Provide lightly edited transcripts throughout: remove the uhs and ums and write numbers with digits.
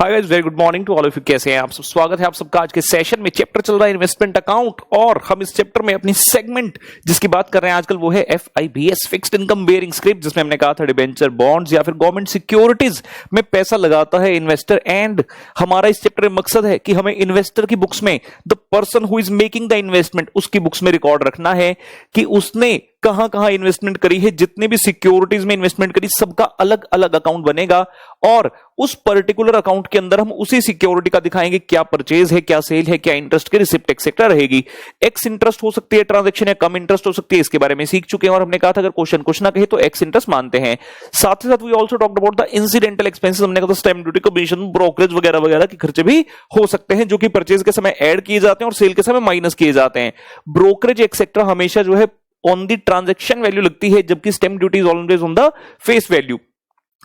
Hi guys, very good morning to all of you. कैसे हैं आप सब? स्वागत है आप सबका आज के सेशन में। चैप्टर चल रहा है इन्वेस्टमेंट अकाउंट और हम इस चैप्टर में अपनी सेगमेंट जिसकी बात कर रहे हैं आजकल वो है FIBS, fixed income bearing script, जिसमें हमने कहा था डिबेंचर, बॉन्ड्स या फिर गवर्नमेंट सिक्योरिटीज में पैसा लगाता है इन्वेस्टर। एंड हमारा इस चैप्टर में मकसद है कि हमें इन्वेस्टर की बुक्स में the person who is making the investment उसकी बुक्स में रिकॉर्ड रखना है कि उसने कहां कहां इन्वेस्टमेंट करी है। जितने भी सिक्योरिटीज में इन्वेस्टमेंट करी सबका अलग अलग अकाउंट बनेगा और उस पर्टिकुलर अकाउंट के अंदर हम उसी सिक्योरिटी का दिखाएंगे क्या परचेज है, क्या सेल है, क्या इंटरेस्ट की रिसिप्ट एक्सेट्रा रहेगी। एक्स इंटरेस्ट हो सकती है ट्रांजैक्शन या कम इंटरेस्ट हो सकती है, इसके बारे में सीख चुके हैं और हमने कहा था अगर क्वेश्चन कुछ ना कहे तो एक्स इंटरेस्ट मानते हैं। साथ ही साथ we also talked about the incidental expenses. हमने कहा था स्टैम्प ड्यूटी, कमीशन, ब्रोकरेज वगैरह वगैरह के खर्चे भी हो सकते हैं जो कि परचेज के समय ऐड किए जाते हैं और सेल के समय माइनस किए जाते हैं। ब्रोकरेज एक्सेट्रा हमेशा जो है ऑन दी ट्रांजैक्शन वैल्यू लगती है, जबकि stamp duty is always on the face value.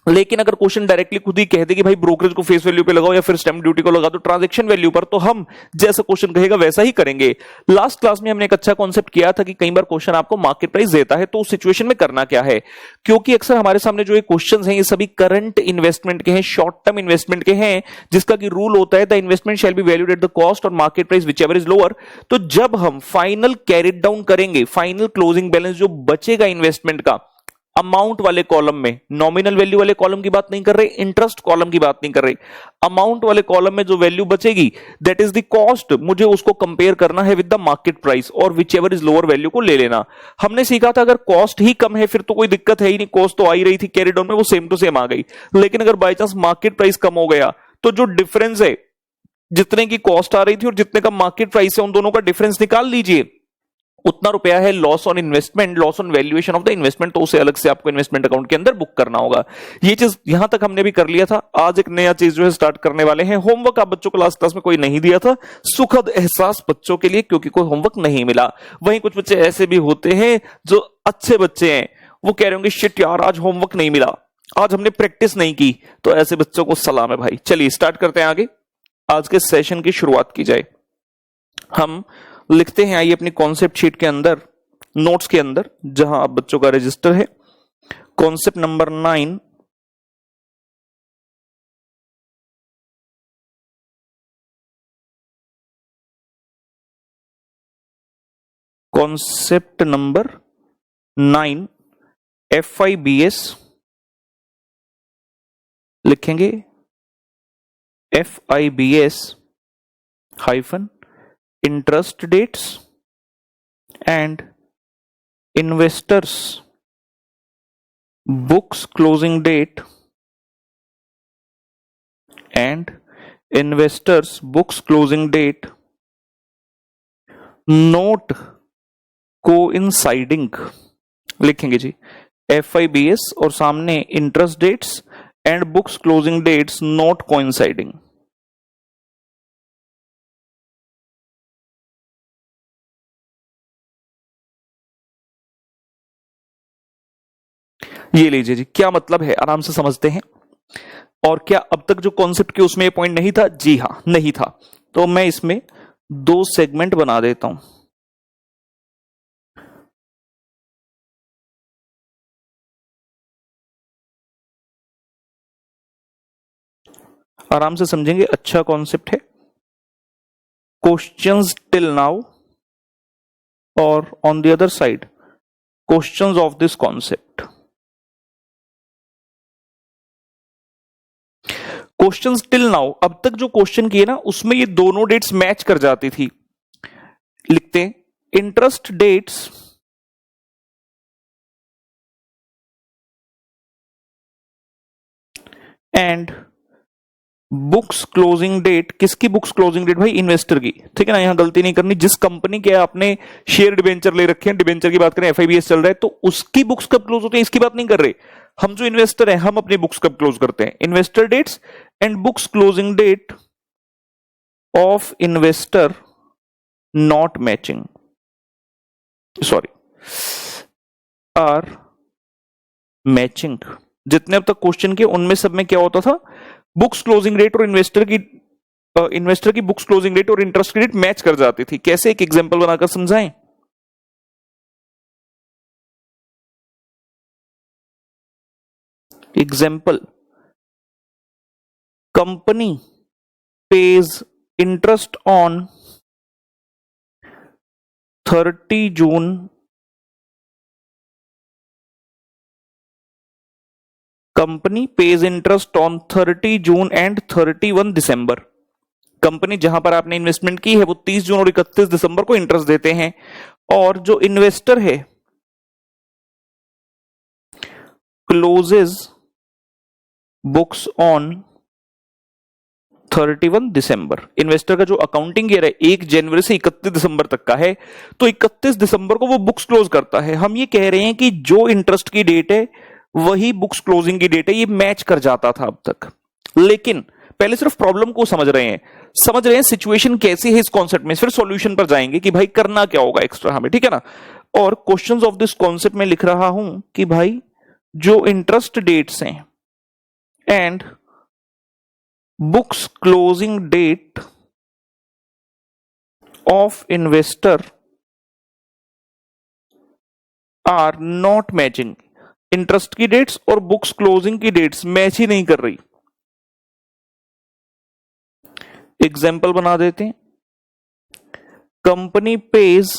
लेकिन अगर क्वेश्चन डायरेक्टली खुद ही कह दे कि भाई ब्रोकरेज को फेस वैल्यू पे लगाओ या फिर स्टैम्प ड्यूटी को लगा दो ट्रांजैक्शन वैल्यू पर, तो हम जैसा क्वेश्चन कहेगा वैसा ही करेंगे। लास्ट क्लास में हमने एक अच्छा कॉन्सेप्ट किया था कि कई बार क्वेश्चन आपको मार्केट प्राइस देता है तो उस सिचुएशन में करना क्या है, क्योंकि अक्सर हमारे सामने जो ये क्वेश्चंस हैं ये सभी करंट इन्वेस्टमेंट के हैं, शॉर्ट टर्म इन्वेस्टमेंट के हैं, जिसका कि रूल होता है the investment shall be valued at the cost और market price whichever is lower. तो जब हम फाइनल कैरिड डाउन करेंगे, फाइनल क्लोजिंग बैलेंस जो बचेगा इन्वेस्टमेंट का, अमाउंट वाले कॉलम में, नॉमिनल वैल्यू वाले कॉलम की बात नहीं कर रहे, इंटरेस्ट कॉलम की बात नहीं कर रहे, अमाउंट वाले कॉलम में जो वैल्यू बचेगी दैट इज द कॉस्ट, मुझे उसको कंपेयर करना है विद द मार्केट प्राइस और which ever is lower value को ले लेना। हमने सीखा था अगर कॉस्ट ही कम है फिर तो कोई दिक्कत है ही नहीं, कॉस्ट तो आ ही रही थी कैरी डाउन में, वो सेम टू सेम आ गई। लेकिन अगर बाई चांस मार्केट प्राइस कम हो गया तो जो डिफरेंस है, जितने की कॉस्ट आ रही थी और जितने का मार्केट प्राइस है, उन दोनों का डिफरेंस निकाल लीजिए, उतना रुपया है loss on investment, loss on valuation of the investment, तो उसे अलग से आपको इन्वेस्टमेंट अकाउंट के अंदर बुक करना होगा। ये चीज यहां तक हमने भी कर लिया था। आज एक नया चीज जो है स्टार्ट करने वाले हैं। होमवर्क आप बच्चों को लास्ट क्लास में कोई नहीं दिया था, सुखद एहसास बच्चों के लिए, क्योंकि कोई होमवर्क नहीं मिला। वहीं कुछ बच्चे ऐसे भी होते हैं जो अच्छे बच्चे हैं, वो कह रहे होंगे शिट यार आज होमवर्क नहीं मिला, आज हमने प्रैक्टिस नहीं की, तो ऐसे बच्चों को सलाम है भाई। चलिए स्टार्ट करते हैं आगे, आज के सेशन की शुरुआत की जाए। हम लिखते हैं आइए अपनी कॉन्सेप्ट शीट के अंदर, नोट्स के अंदर, जहां आप बच्चों का रजिस्टर है, concept number 9, concept number 9 FIBS लिखेंगे, FIBS hyphen interest dates and investors books closing date and investors books closing date not coinciding लिखेंगे जी। FIBS और सामने interest dates and books closing dates not coinciding. ये लीजिए जी, क्या मतलब है आराम से समझते हैं। और क्या अब तक जो कॉन्सेप्ट के उसमें ये पॉइंट नहीं था? जी हां, नहीं था। तो मैं इसमें 2 सेगमेंट बना देता हूं। आराम से समझेंगे, अच्छा कॉन्सेप्ट है। क्वेश्चंस टिल नाउ और on the other side questions of this concept. Questions till now, अब तक जो क्वेश्चन किए ना उसमें ये दोनों डेट्स मैच कर जाती थी। लिखते हैं interest dates and books closing date. किसकी बुक्स क्लोजिंग डेट? भाई इन्वेस्टर की, ठीक है ना। यहां गलती नहीं करनी। जिस कंपनी के आपने शेयर डिबेंचर ले रखे हैं, डिबेंचर की बात करें, FIBS चल रहा है, तो उसकी बुक्स कब क्लोज होती है इसकी बात नहीं कर रहे। हम जो इन्वेस्टर हैं हम अपनी बुक्स कब क्लोज करते हैं। Investor dates and books closing date of investor not matching, sorry are matching. जितने अब तक क्वेश्चन के उनमें सब में क्या होता था, बुक्स क्लोजिंग रेट और इन्वेस्टर की बुक्स क्लोजिंग रेट और इंटरेस्ट रेट मैच कर जाती थी। कैसे? एक एग्जांपल बनाकर समझाएं। Example, company pays interest on 30 June company pays interest on 30 June and 31 December. Company जहां पर आपने इन्वेस्टमेंट की है वो 30 जून और 31 दिसंबर को इंटरेस्ट देते हैं, और जो इन्वेस्टर है closes books on 31 December. Investor का जो अकाउंटिंग ईयर है 1 जनवरी से 31 दिसंबर तक का है, तो 31 दिसंबर को वो बुक्स क्लोज करता है। हम ये कह रहे हैं कि जो इंटरेस्ट की डेट है वही बुक्स क्लोजिंग की डेट है, ये मैच कर जाता था अब तक। लेकिन पहले सिर्फ प्रॉब्लम को समझ रहे हैं सिचुएशन कैसी है इस कॉन्सेप्ट में, फिर सॉल्यूशन पर जाएंगे कि भाई करना क्या होगा एक्स्ट्रा हमें, ठीक है ना। और क्वेश्चंस ऑफ दिस कॉन्सेप्ट में लिख रहा हूं कि भाई जो इंटरेस्ट डेट्स हैं and books closing date of investor are not matching. Interest की डेट्स और बुक्स क्लोजिंग की डेट्स मैच ही नहीं कर रही। एग्जाम्पल बना देते हैं। Company pays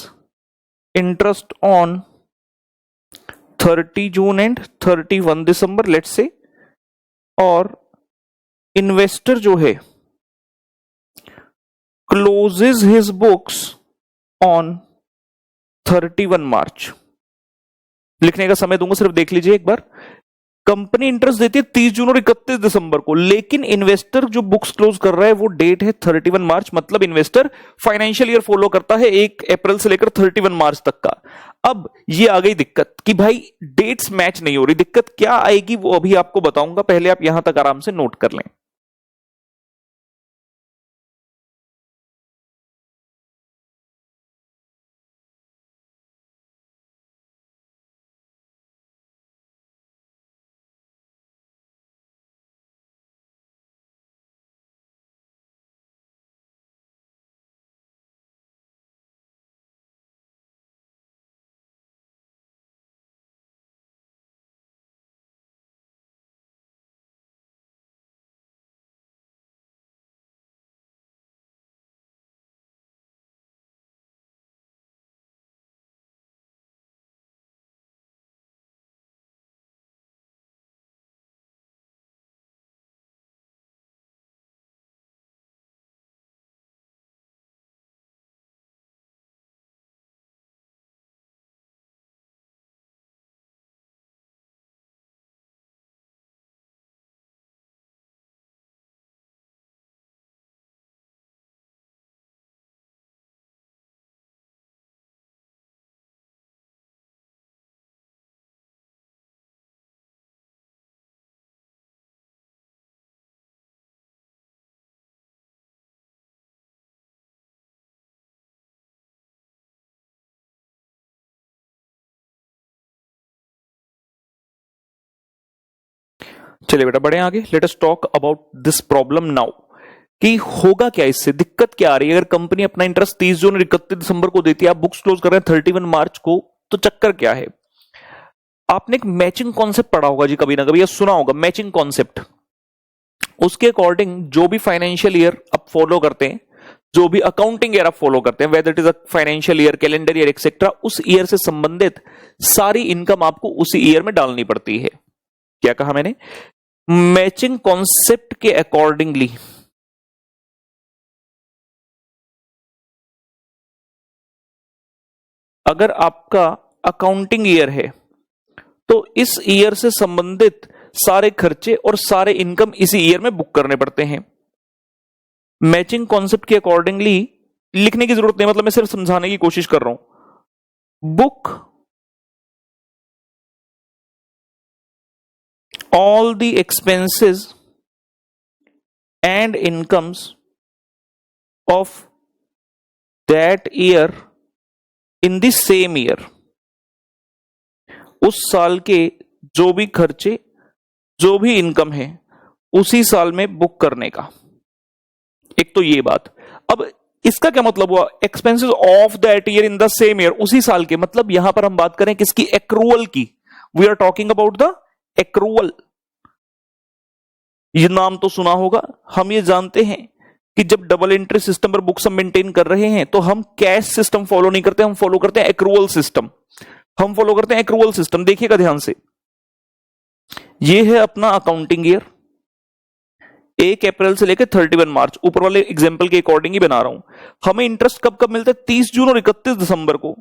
interest on 30 June and 31 December let's say, और इन्वेस्टर जो है closes his books on 31 March. लिखने का समय दूंगा, सिर्फ देख लीजिए एक बार। कंपनी इंटरेस्ट देती है 30 जून और 31 दिसंबर को, लेकिन इन्वेस्टर जो बुक्स क्लोज कर रहा है वो डेट है 31 मार्च। मतलब इन्वेस्टर फाइनेंशियल ईयर फॉलो करता है 1 अप्रैल से लेकर 31 मार्च तक का। अब ये आ गई दिक्कत कि भाई डेट्स मैच नहीं हो रही। दिक्कत क्या आएगी वो अभी आपको बताऊंगा, पहले आप यहां तक आराम से नोट कर लें। चलिए बेटा बढ़े आगे। Let us talk about this problem now कि होगा क्या इससे, दिक्कत क्या आ रही है। अगर कंपनी अपना इंटरेस्ट 30 जून और 31 दिसंबर को देती है, आप बुक्स क्लोज कर रहे हैं 31 मार्च को, तो चक्कर क्या है। आपने एक मैचिंग कॉन्सेप्ट पढ़ा होगा जी कभी ना कभी, या सुना होगा मैचिंग कॉन्सेप्ट। उसके अकॉर्डिंग जो भी फाइनेंशियल ईयर आप फॉलो करते हैं, जो भी अकाउंटिंग ईयर आप फॉलो करते हैं, whether it is a financial year, calendar year etcetera, उस ईयर से संबंधित सारी इनकम आपको उसी ईयर में डालनी पड़ती है। क्या कहा मैंने, मैचिंग कॉन्सेप्ट के अकॉर्डिंगली अगर आपका अकाउंटिंग ईयर है तो इस ईयर से संबंधित सारे खर्चे और सारे इनकम इसी ईयर में बुक करने पड़ते हैं। मैचिंग कॉन्सेप्ट के अकॉर्डिंगली लिखने की जरूरत नहीं, मतलब मैं सिर्फ समझाने की कोशिश कर रहा हूं। Book all the expenses and incomes of that year in the same year। उस साल के जो भी खर्चे, जो भी इनकम है, उसी साल में बुक करने का। एक तो ये बात। अब इसका क्या मतलब हुआ, expenses of that year in the same year, उसी साल के। मतलब यहां पर हम बात करें किसकी, एक्रूअल की। We are talking about the accrual. ये नाम तो सुना होगा, हम ये जानते हैं कि जब डबल एंट्री सिस्टम पर बुक्स हम मेंटेन कर रहे हैं तो हम कैश सिस्टम फॉलो नहीं करते, हम फॉलो करते हैं एक्रूअल सिस्टम। हम फॉलो करते हैं एक्रूअल सिस्टम। देखिएगा ध्यान से, ये है अपना अकाउंटिंग ईयर, 1 अप्रैल से लेकर 31 मार्च, ऊपर वाले एग्जाम्पल के अकॉर्डिंग ही बना रहा हूं। हमें इंटरेस्ट कब कब मिलता है? 30 जून और 31 दिसंबर को।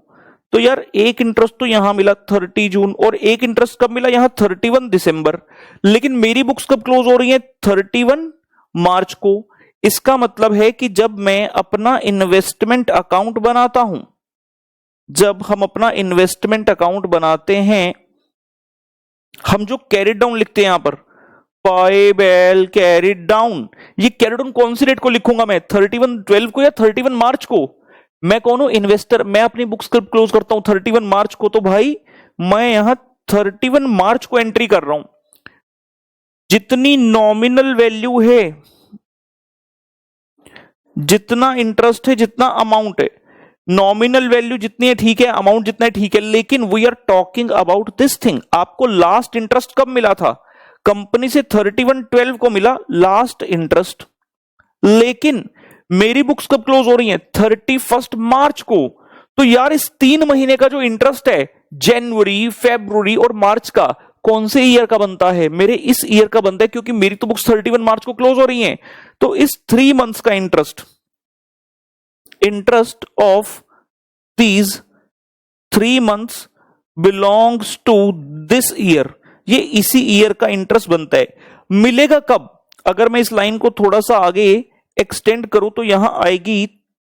तो यार एक इंटरेस्ट तो यहां मिला 30 जून, और एक इंटरेस्ट कब मिला? यहां 31 दिसंबर। लेकिन मेरी बुक्स कब क्लोज हो रही है? 31 मार्च को। इसका मतलब है कि जब मैं अपना इन्वेस्टमेंट अकाउंट बनाता हूं, जब हम अपना इन्वेस्टमेंट अकाउंट बनाते हैं, हम जो कैरी डाउन लिखते हैं यहां पर, पाएबल कैरिड डाउन, ये कैरी डाउन कौन सी डेट को लिखूंगा मैं? 31/12 को या 31 मार्च को? मैं कौन हूं? इन्वेस्टर। मैं अपनी बुक्स कब क्लोज करता हूं? 31 मार्च को। तो भाई मैं यहां 31 मार्च को एंट्री कर रहा हूं। जितनी नॉमिनल वैल्यू है, जितना इंटरेस्ट है, जितना अमाउंट है, नॉमिनल वैल्यू जितनी है ठीक है, अमाउंट जितना है ठीक है, लेकिन we are talking about this thing. आपको लास्ट इंटरेस्ट कब मिला था? कंपनी से 31/12 को मिला लास्ट इंटरेस्ट, लेकिन मेरी बुक्स कब क्लोज हो रही हैं? 31 मार्च को। तो यार इस 3 महीने का जो इंटरेस्ट है, जनवरी, फेब्रुवरी और मार्च का, कौन से ईयर का बनता है? मेरे इस ईयर का बनता है, क्योंकि मेरी तो बुक्स 31 मार्च को क्लोज हो रही हैं। तो इस 3 मंथ्स का interest of these 3 months belongs to this year, ये इसी ईयर का इंटरेस्ट बनता है। मिलेगा कब? अगर मैं इस लाइन को थोड़ा सा आगे एक्सटेंड करूं तो यहां आएगी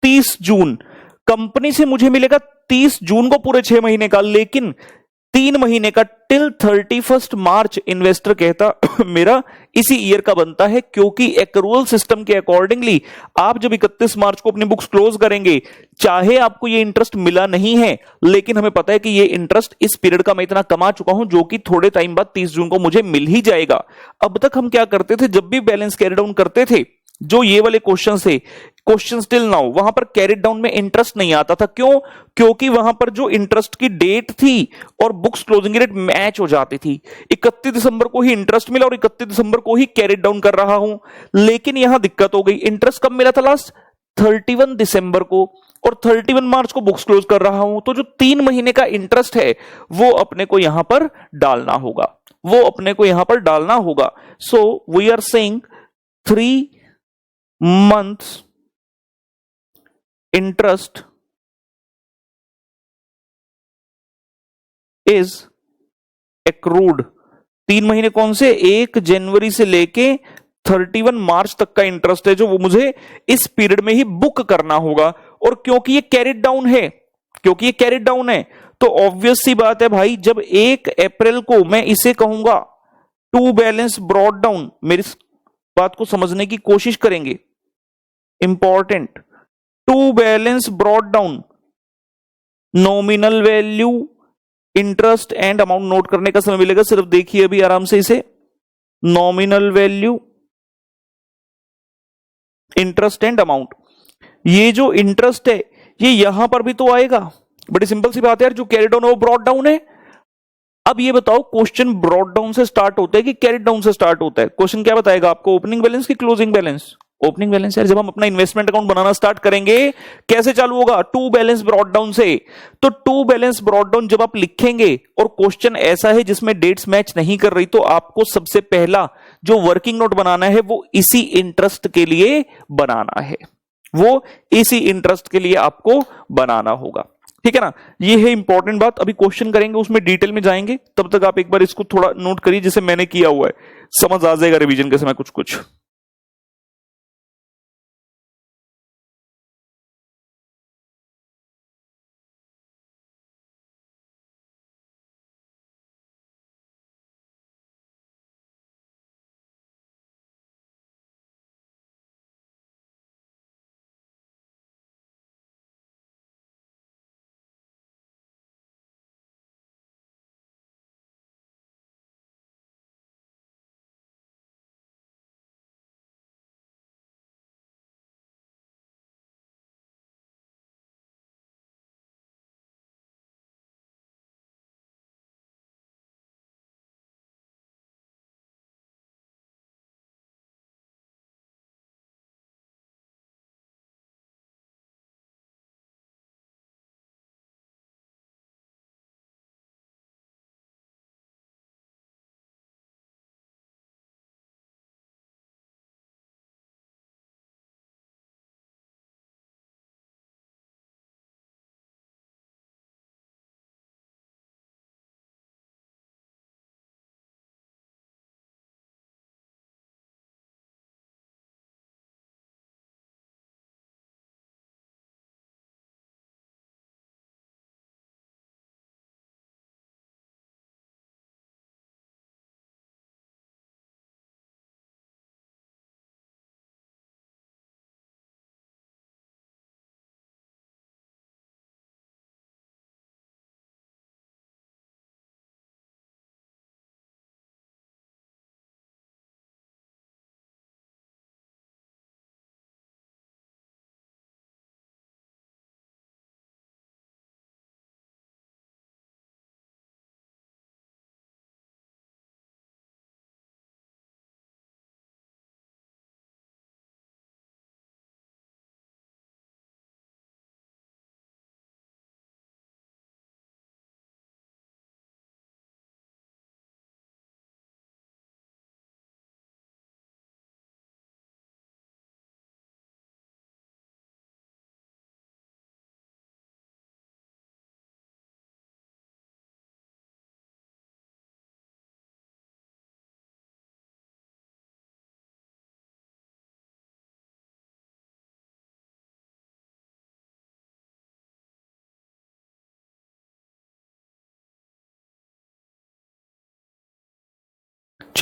30 जून। कंपनी से मुझे मिलेगा 30 जून को पूरे 6 महीने का, लेकिन 3 महीने का टिल 31 मार्च इन्वेस्टर कहता मेरा इसी ईयर का बनता है, क्योंकि एक्रूअल सिस्टम के अकॉर्डिंगली आप जब 31 मार्च को अपनी बुक्स क्लोज करेंगे, चाहे आपको ये इंटरेस्ट मिला नहीं है, लेकिन हमें पता है कि ये इंटरेस्ट इस पीरियड का मैं इतना कमा चुका हूं, जो कि थोड़े टाइम बाद 30 जून को मुझे मिल ही जाएगा। अब तक हम क्या करते थे? जब भी बैलेंस कैरी डाउन करते थे, जो ये वाले क्वेश्चन थे, क्वेश्चन टिल नाउ, वहां पर कैरिड डाउन में इंटरेस्ट नहीं आता था। क्यों? क्योंकि वहां पर जो इंटरेस्ट की डेट थी और बुक्स क्लोजिंग डेट मैच हो जाती थी। 31 दिसंबर को ही इंटरेस्ट मिला और 31 दिसंबर को ही कैरिड डाउन कर रहा हूं। लेकिन यहां दिक्कत हो गई, इंटरेस्ट कब मिला था लास्ट? 31 दिसंबर को, और 31 मार्च को बुक्स क्लोज कर रहा हूं। तो जो 3 महीने का इंटरेस्ट है वो अपने को यहां पर डालना होगा, वो अपने को यहां पर डालना होगा। So we are saying 3 months interest is accrued. 3 महीने कौन से? 1 जनवरी से लेके 31 मार्च तक का इंटरेस्ट है, जो वो मुझे इस पीरियड में ही बुक करना होगा। और क्योंकि ये कैरिड डाउन है, क्योंकि ये कैरिड डाउन है, तो ऑब्वियस सी बात है भाई, जब 1 अप्रैल को मैं इसे कहूंगा टू बैलेंस ब्रॉड डाउन, मेरी बात को समझने की कोशिश करेंगे, important, to balance brought down, nominal value, interest and amount note करने का समय मिलेगा। सिर्फ देखिए अभी आराम से इसे, nominal value, interest and amount. ये जो इंटरेस्ट है ये यहां पर भी तो आएगा। बड़ी सिंपल सी बात है यार, जो कैरी डाउन है वो ब्रॉड डाउन है। अब ये बताओ, क्वेश्चन ब्रॉड डाउन से स्टार्ट होता है कि कैरी डाउन से स्टार्ट होता है? क्वेश्चन क्या बताएगा आपको? ओपनिंग बैलेंस की क्लोजिंग बैलेंस? Opening balance. यार जब हम अपना इन्वेस्टमेंट अकाउंट बनाना स्टार्ट करेंगे, कैसे चालू होगा? टू बैलेंस ब्रॉड डाउन से। तो टू बैलेंस ब्रॉड डाउन जब आप लिखेंगे और क्वेश्चन ऐसा है जिसमें डेट्स मैच नहीं कर रही, तो आपको सबसे पहला जो वर्किंग नोट बनाना है वो इसी इंटरेस्ट के लिए बनाना है, वो इसी इंटरेस्ट के लिए आपको बनाना होगा। ठीक है ना? ये है इंपॉर्टेंट बात। अभी क्वेश्चन करेंगे, उसमें डिटेल में जाएंगे, तब तक आप एक बार इसको थोड़ा नोट करिए जिसे मैंने किया हुआ है, समझ आ जाएगा रिवीजन के समय कुछ कुछ।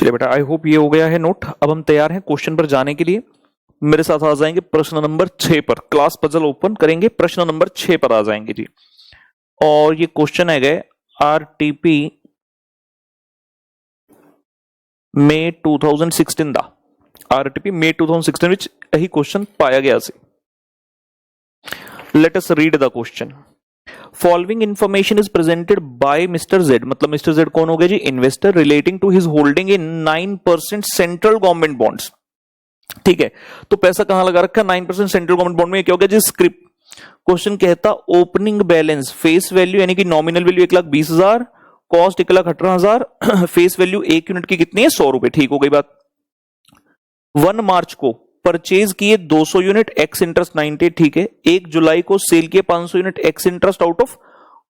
चलिए बेटा, आई होप ये हो गया है नोट। अब हम तैयार हैं क्वेश्चन पर जाने के लिए। मेरे साथ आ जाएंगे प्रश्न नंबर 6 पर। क्लास पजल ओपन करेंगे, प्रश्न नंबर 6 पर आ जाएंगे जी। और ये क्वेश्चन है गए आरटीपी मई 2016 ਦਾ। आरटीपी मई 2016 ਵਿੱਚ ਇਹੀ क्वेश्चन पाया गया ਸੀ। Let us read the question. Following information is presented by Mr Z, मतलब मिस्टर जेड कौन हो गया जी? Investor, relating to his holding in 9% central government bonds. ठीक है, तो पैसा कहां लगा रखा? 9% सेंट्रल गवर्नमेंट बॉन्ड में। क्या हो गया जी? स्क्रिप्ट। क्वेश्चन कहता ओपनिंग बैलेंस फेस वैल्यू यानी कि nominal value 1,20,000, cost 1,18,000, face value 1 unit की कितनी है? 100 रुपए। ठीक हो गई बात। 1 मार्च को परचेज किए 200 यूनिट, एक्स इंटरेस्ट 90। ठीक है। 1 जुलाई को सेल किए 500 unit, ex interest out of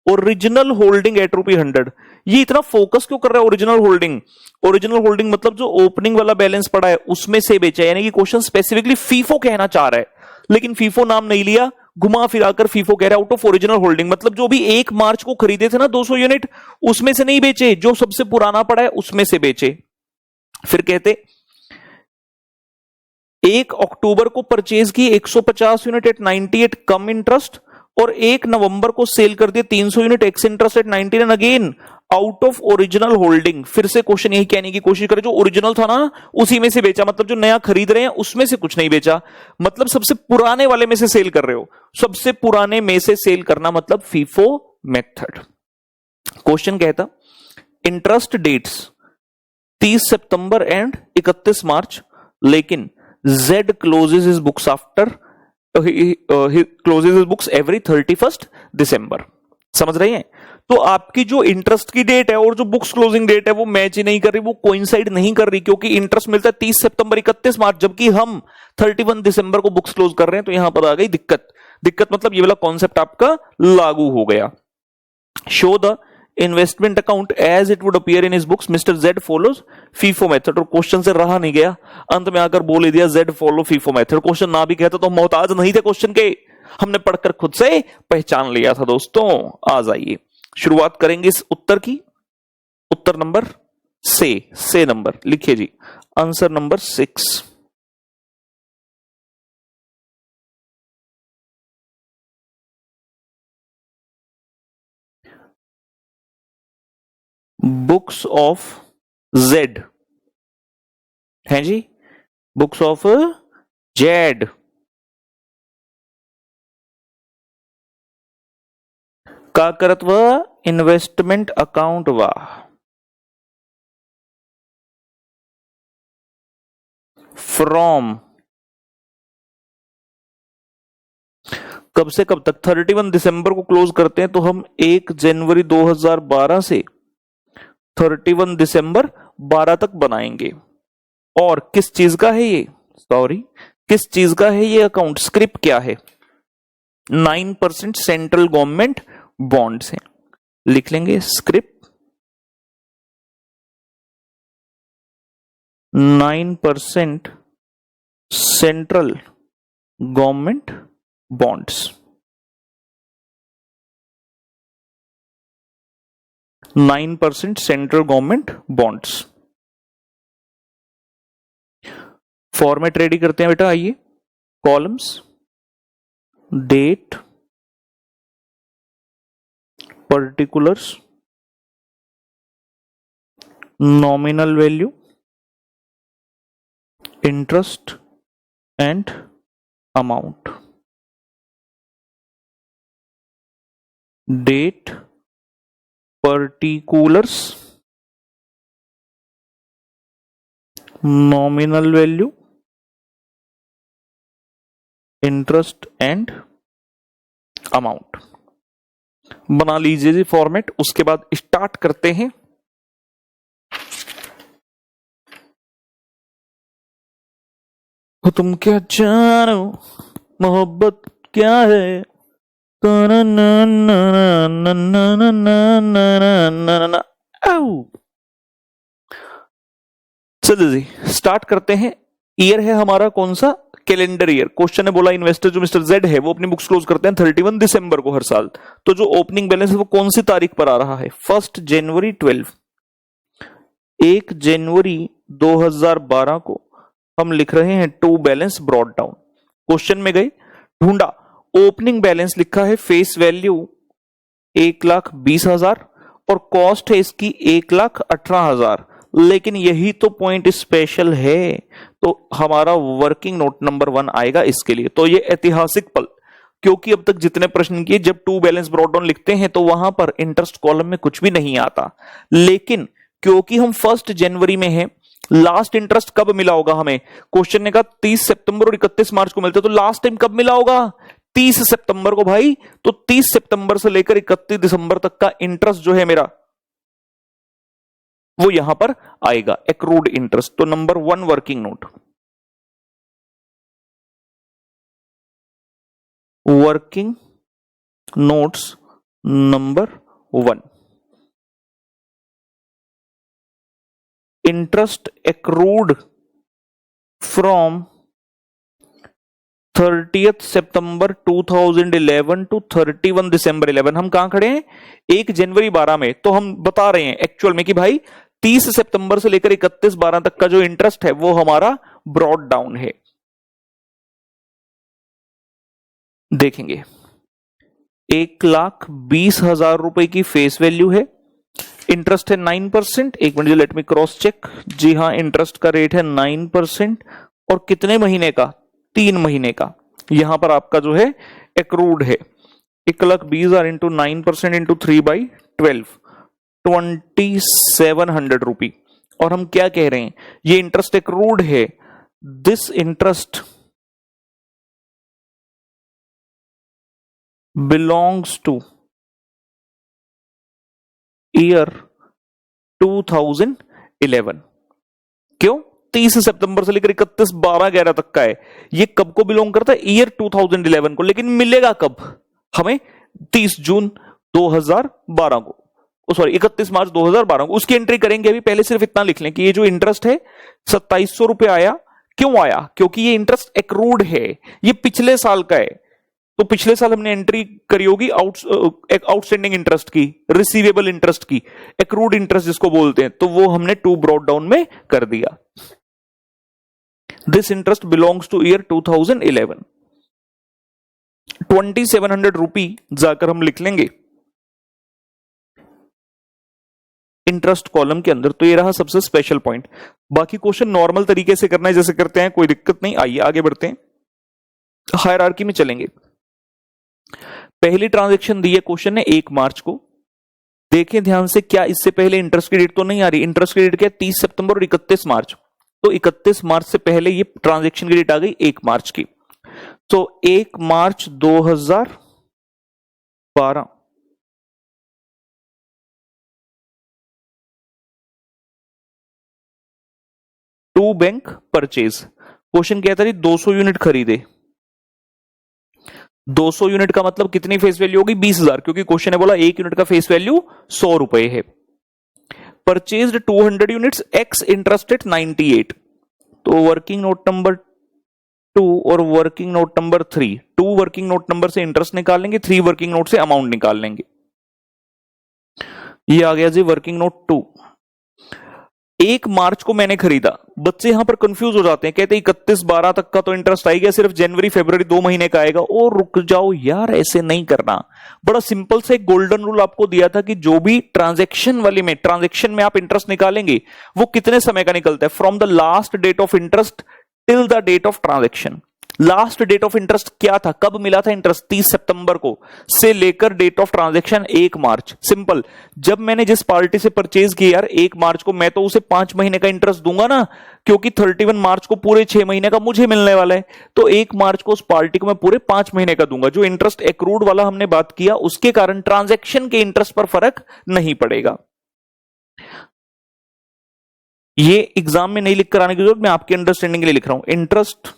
original holding at ₹100। ये इतना फोकस क्यों कर रहा है ओरिजिनल होल्डिंग? ओरिजिनल होल्डिंग मतलब जो ओपनिंग वाला बैलेंस पड़ा है उसमें से बेचा, यानी कि क्वेश्चन स्पेसिफिकली फीफो कहना चाह रहा है, लेकिन फीफो नाम नहीं लिया, घुमा फिराकर फीफो कह रहा है आउट ऑफ ओरिजिनल होल्डिंग। मतलब जो भी 1 मार्च को खरीदे थे ना 200 यूनिट, उसमें से नहीं बेचे, जो सबसे पुराना पड़ा है उसमें से बेचे। फिर कहते 1 अक्टूबर को परचेज की 150 यूनिट एट 98 कम इंटरेस्ट, और 1 नवंबर को सेल कर दिए 300 unit ex interest at 99 again out of original holding. फिर से क्वेश्चन यही कहने की कोशिश करे जो ओरिजिनल था ना उसी में से बेचा, मतलब जो नया खरीद रहे हैं उसमें से कुछ नहीं बेचा, मतलब सबसे पुराने वाले में से सेल कर रहे हो। सबसे पुराने में से सेल करना मतलब फीफो मेथड। क्वेश्चन कहता इंटरेस्ट डेट्स 30 सितंबर एंड 31 मार्च, लेकिन Z closes his books after he closes his books every 31st December। समझ रहे हैं? तो आपकी जो इंटरेस्ट की डेट है और जो बुक्स क्लोजिंग डेट है वो मैच ही नहीं कर रही, वो कोइंसाइड नहीं कर रही, क्योंकि इंटरेस्ट मिलता है 30 सितंबर 31 मार्च, जबकि हम 31 दिसंबर को बुक्स क्लोज कर रहे हैं। तो यहां पर आ गई दिक्कत। दिक्कत मतलब ये वाला कॉन्सेप्ट आपका लागू हो गया। Show the investment account as it would appear in his books, mister Z follows FIFO method. और क्वेश्चन से रहा नहीं गया, अंत में आकर बोल ही दिया Z follow FIFO method. Question ना भी कहता तो मोहताज नहीं थे क्वेश्चन के, हमने पढ़कर खुद से पहचान लिया था। दोस्तों आ जाइए, शुरुआत करेंगे इस उत्तर की। उत्तर नंबर से नंबर लिखिए जी, answer number 6। Books of Z है जी, बुक्स ऑफ जेड। का करत व इन्वेस्टमेंट अकाउंट वा फ्रॉम कब से कब तक? 31 दिसंबर को क्लोज करते हैं तो हम 1 जनवरी 2012 से 31 दिसंबर 12 तक बनाएंगे। और किस चीज का है ये? सॉरी, किस चीज का है ये अकाउंट? स्क्रिप्ट क्या है? 9% सेंट्रल गवर्नमेंट बॉन्ड्स हैं। लिख लेंगे script 9% central government bonds. 9% central government bonds. Format ready करते हैं बेटा, आइए। Columns, date, particulars, nominal value, interest and amount. Date, particulars, nominal value, interest and amount. बना लीजिए जी फॉर्मेट। उसके बाद स्टार्ट करते हैं। तुम क्या जानो मोहब्बत क्या है, चलिए जी स्टार्ट करते हैं। ईयर है हमारा कौन सा? Calendar year. क्वेश्चन ने बोला इन्वेस्टर जो मिस्टर जेड है वो अपनी बुक्स क्लोज करते हैं 31 दिसंबर को हर साल। तो जो ओपनिंग बैलेंस है वो कौन सी तारीख पर आ रहा है? 1 जनवरी 12। 1 जनवरी 2012 को हम लिख रहे हैं to balance brought down. Question में गए, ढूंढा, ओपनिंग बैलेंस लिखा है फेस वैल्यू 1,20,000 और कॉस्ट है इसकी 1,18,000, लेकिन यही तो पॉइंट स्पेशल है, तो हमारा वर्किंग नोट नंबर 1 आएगा इसके लिए। तो ये ऐतिहासिक पल, क्योंकि अब तक जितने प्रश्न किए जब टू बैलेंस ब्रॉट डाउन लिखते हैं तो वहां पर इंटरेस्ट कॉलम में कुछ भी नहीं आता, लेकिन क्योंकि हम 1 जनवरी में हैं, लास्ट इंटरेस्ट कब मिला होगा हमें? क्वेश्चन ने कहा 30 सितंबर और 31 मार्च को मिलते, तो लास्ट टाइम कब मिला होगा? 30 सितंबर को भाई। तो 30 सितंबर से लेकर 31 दिसंबर तक का इंटरेस्ट जो है मेरा, वो यहां पर आएगा, एक्रूड इंटरेस्ट। तो number 1 working note, working notes number 1, interest accrued from 30th September 2011 to 31 December 11। हम कहां खड़े हैं? 1 जनवरी 12 में। तो हम बता रहे हैं एक्चुअल में कि भाई 30 सितंबर से लेकर 31/12 तक का जो इंटरेस्ट है वो हमारा ब्रॉड डाउन है। देखेंगे 1,20,000 रुपए की फेस वैल्यू है, इंटरेस्ट है 9%। एक minute, let me cross check. जी हां, इंटरेस्ट का रेट है 9% और कितने महीने का? 3 महीने का। यहां पर आपका जो है एक्रूड है 1,20,000 इंटू 9% इंटू 3/12, 2,700 रुपी। और हम क्या कह रहे हैं? ये इंटरेस्ट एक्रूड है, this interest belongs to year 2011। क्यों? 30 सितंबर से लेकर 31/12/11 तक का है। ये कब को बिलोंग करता है? ईयर 2011 को। लेकिन मिलेगा कब हमें? 30 जून 2012 को, सॉरी 31 मार्च 2012 को। उसकी एंट्री करेंगे। अभी पहले सिर्फ इतना लिख लें कि ये जो इंटरेस्ट है 2700 रुपए आया। क्यों आया? क्योंकि ये इंटरेस्ट एक्रूड है, ये पिछले साल का है। तो पिछले साल हमने एंट्री करी होगी आउटस्टैंडिंग इंटरेस्ट की, रिसीवेबल इंटरेस्ट की, एक्रूड इंटरेस्ट जिसको बोलते हैं, तो वो हमने टू ब्रॉट डाउन में कर दिया। This interest belongs to year 2011। 2,700 रुपी जाकर हम लिख लेंगे इंटरेस्ट कॉलम के अंदर। तो ये रहा सबसे स्पेशल पॉइंट। बाकी क्वेश्चन नॉर्मल तरीके से करना है जैसे करते हैं, कोई दिक्कत नहीं। आइए आगे बढ़ते हैं, हायरार्की में चलेंगे। पहली ट्रांजैक्शन दी है क्वेश्चन ने 1 मार्च को। देखें ध्यान से, क्या इससे पहले इंटरेस्ट की डेट तो नहीं आ रही? इंटरेस्ट की डेट क्या है? 30 सितंबर और 31 मार्च। तो 31 मार्च से पहले ये ट्रांजैक्शन की डेट आ गई 1 मार्च की। तो 1 मार्च 2012 टू बैंक परचेज। क्वेश्चन कहता है 200 यूनिट खरीदे। 200 यूनिट का मतलब कितनी फेस वैल्यू होगी? 20,000, क्योंकि क्वेश्चन ने बोला 1 यूनिट का फेस वैल्यू 100 रुपए है। Purchased 200 units, x interested 98। तो वर्किंग नोट नंबर 2 और working note number 3, 2 working note number से इंटरेस्ट निकाल लेंगे, 3 वर्किंग नोट से अमाउंट निकाल लेंगे। ये आ गया जी वर्किंग नोट 2। 1 मार्च को मैंने खरीदा। बच्चे यहां पर कंफ्यूज हो जाते हैं, कहते हैं 31/12 तक का तो इंटरेस्ट आएगा, सिर्फ जनवरी फरवरी 2 महीने का आएगा। और रुक जाओ यार, ऐसे नहीं करना। बड़ा सिंपल से एक गोल्डन रूल आपको दिया था कि जो भी ट्रांजैक्शन में आप इंटरेस्ट निकालेंगे वो कितने समय का निकलता है? From the last date of interest till the date of transaction. Last date of interest क्या था? कब मिला था इंटरेस्ट? 30 सितंबर को, से लेकर date of transaction 1 March. Simple. जब मैंने जिस पार्टी से परचेज किया यार 1 मार्च को, मैं तो उसे 5 महीने का इंटरेस्ट दूंगा ना, क्योंकि 31 मार्च को पूरे 6 महीने का मुझे मिलने वाला है। तो 1 मार्च को उस पार्टी को मैं पूरे 5 महीने का दूंगा। जो इंटरेस्ट एक्रूड वाला हमने बात किया, उसके कारण ट्रांजैक्शन के इंटरेस्ट पर फर्क नहीं पड़ेगा। ये एग्जाम में नहीं लिखकर आने की जरूरत, मैं आपकी अंडरस्टैंडिंग के लिए लिख रहा हूं। Interest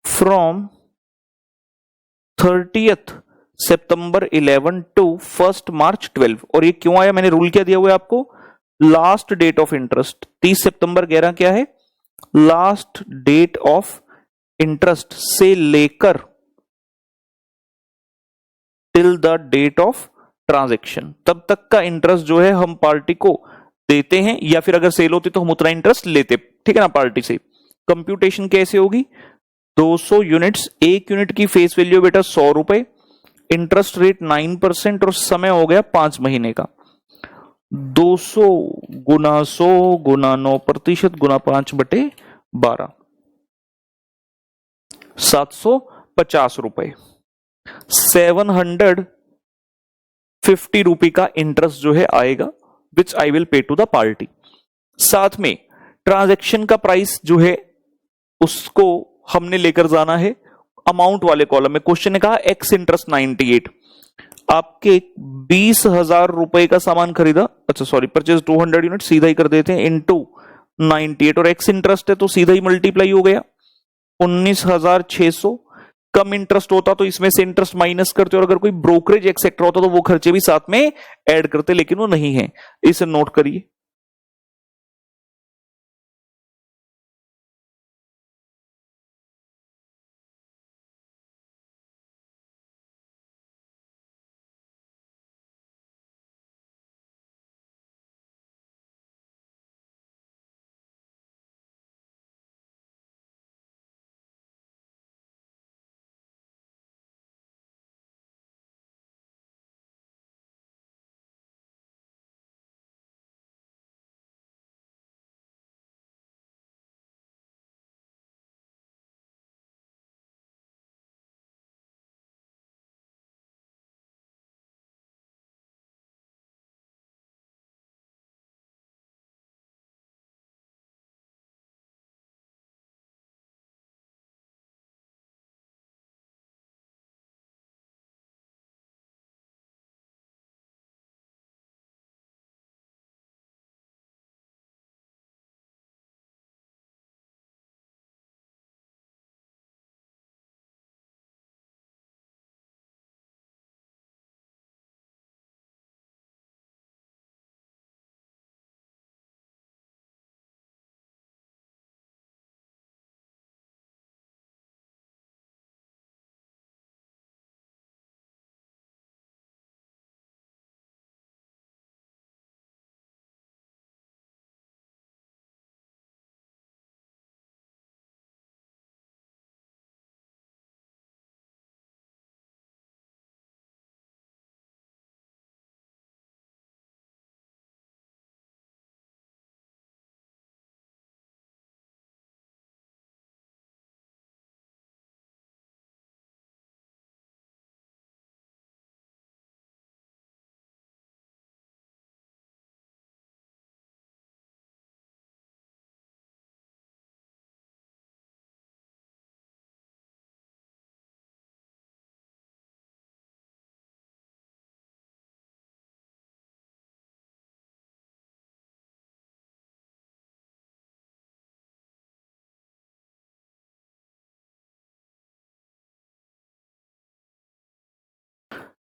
from 30th September 11 to 1st March 12। और ये क्यों आया? मैंने रूल क्या दिया हुआ है आपको? Last date of interest 30 September 11 क्या है? लास्ट डेट ऑफ इंटरेस्ट से लेकर till the date of transaction, तब तक का इंटरेस्ट जो है हम पार्टी को देते हैं, या फिर अगर सेल होती तो हम उतना इंटरेस्ट लेते, ठीक है ना, पार्टी से। कंप्यूटेशन कैसे होगी, 200 यूनिट्स, एक यूनिट की फेस वैल्यू बेटा 100 रुपए, इंटरेस्ट रेट 9% और समय हो गया 5 महीने का। 200 गुना 100 गुना 9% गुना 5/12, 750 रुपए, 750 रुपए का इंटरेस्ट जो है आएगा, which I will pay to the party. साथ में ट्रांजैक्शन का प्राइस जो है उसको हमने लेकर जाना है अमाउंट वाले कॉलम में। क्वेश्चन ने कहा एक्स इंटरेस्ट 98, आपके 20,000 रुपए का सामान खरीदा, अच्छा सॉरी, परचेज 200 यूनिट, सीधा ही कर देते हैं इनटू 98, और एक्स इंटरेस्ट है तो सीधा ही मल्टीप्लाई हो गया 19,600। कम इंटरेस्ट होता तो इसमें से इंटरेस्ट माइनस करते, और अगर कोई ब्रोकरेज एक्सेट्रा होता तो वो खर्चे भी साथ में ऐड करते, लेकिन वो नहीं है, इसे नोट करिए।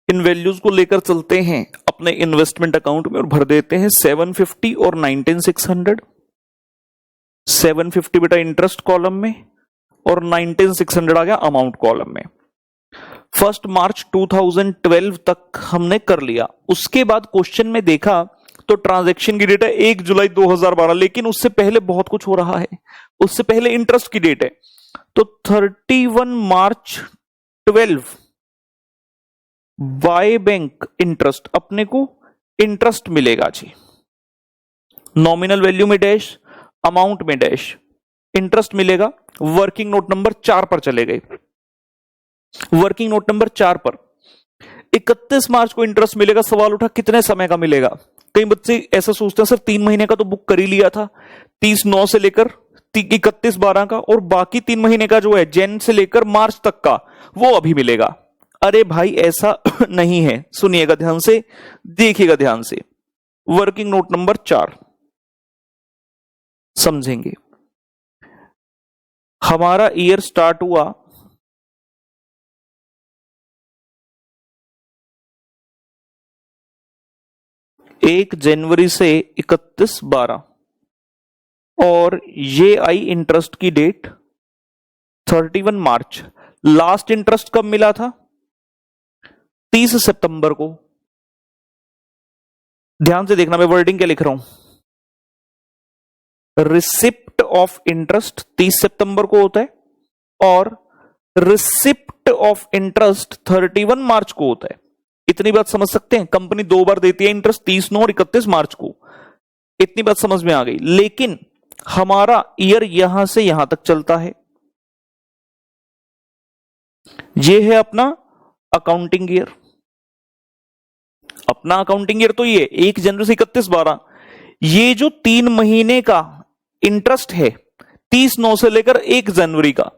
इन वैल्यूज को लेकर चलते हैं अपने इन्वेस्टमेंट अकाउंट में और भर देते हैं 750 और 19,600। 750 बेटा इंटरेस्ट कॉलम में और 19,600 आ गया अमाउंट कॉलम में। 1 मार्च 2012 तक हमने कर लिया। उसके बाद क्वेश्चन में देखा तो ट्रांजैक्शन की डेट है 1 जुलाई 2012, लेकिन उससे पहले बहुत कुछ हो रहा है, उससे पहले इंटरेस्ट की डेट है। तो 31 मार्च 12 वाई बैंक इंटरेस्ट, अपने को इंटरेस्ट मिलेगा जी, नॉमिनल वैल्यू में डैश, अमाउंट में डैश, इंटरेस्ट मिलेगा। वर्किंग नोट नंबर 4 पर चले गए। वर्किंग नोट नंबर 4 पर 31 मार्च को इंटरेस्ट मिलेगा। सवाल उठा कितने समय का मिलेगा। कई बच्चे ऐसा सोचते हैं सर 3 महीने का तो बुक कर ही लिया था, 30/9 से लेकर 31/12 का, और बाकी 3 महीने का जो है जैन से लेकर मार्च तक का वो अभी मिलेगा। अरे भाई ऐसा नहीं है, सुनिएगा ध्यान से, देखिएगा ध्यान से। वर्किंग नोट नंबर 4 समझेंगे। हमारा ईयर स्टार्ट हुआ 1 जनवरी से 31/12, और ये आई इंटरेस्ट की डेट 31 मार्च। लास्ट इंटरेस्ट कब मिला था? 30 सितंबर को। ध्यान से देखना मैं वर्डिंग क्या लिख रहा हूं। रिसिप्ट ऑफ इंटरेस्ट 30 सितंबर को होता है और रिसिप्ट ऑफ इंटरेस्ट 31 मार्च को होता है। इतनी बात समझ सकते हैं? कंपनी दो बार देती है इंटरेस्ट, 30 नौ और 31 मार्च को। इतनी बात समझ में आ गई। लेकिन हमारा ईयर यहां से यहां तक चलता है। ये है अपना अकाउंटिंग ईयर। अपना अकाउंटिंग ईयर तो ये 1 जनवरी से 31/12। ये जो 3 महीने का इंटरेस्ट है 30/9 से लेकर 1 जनवरी का,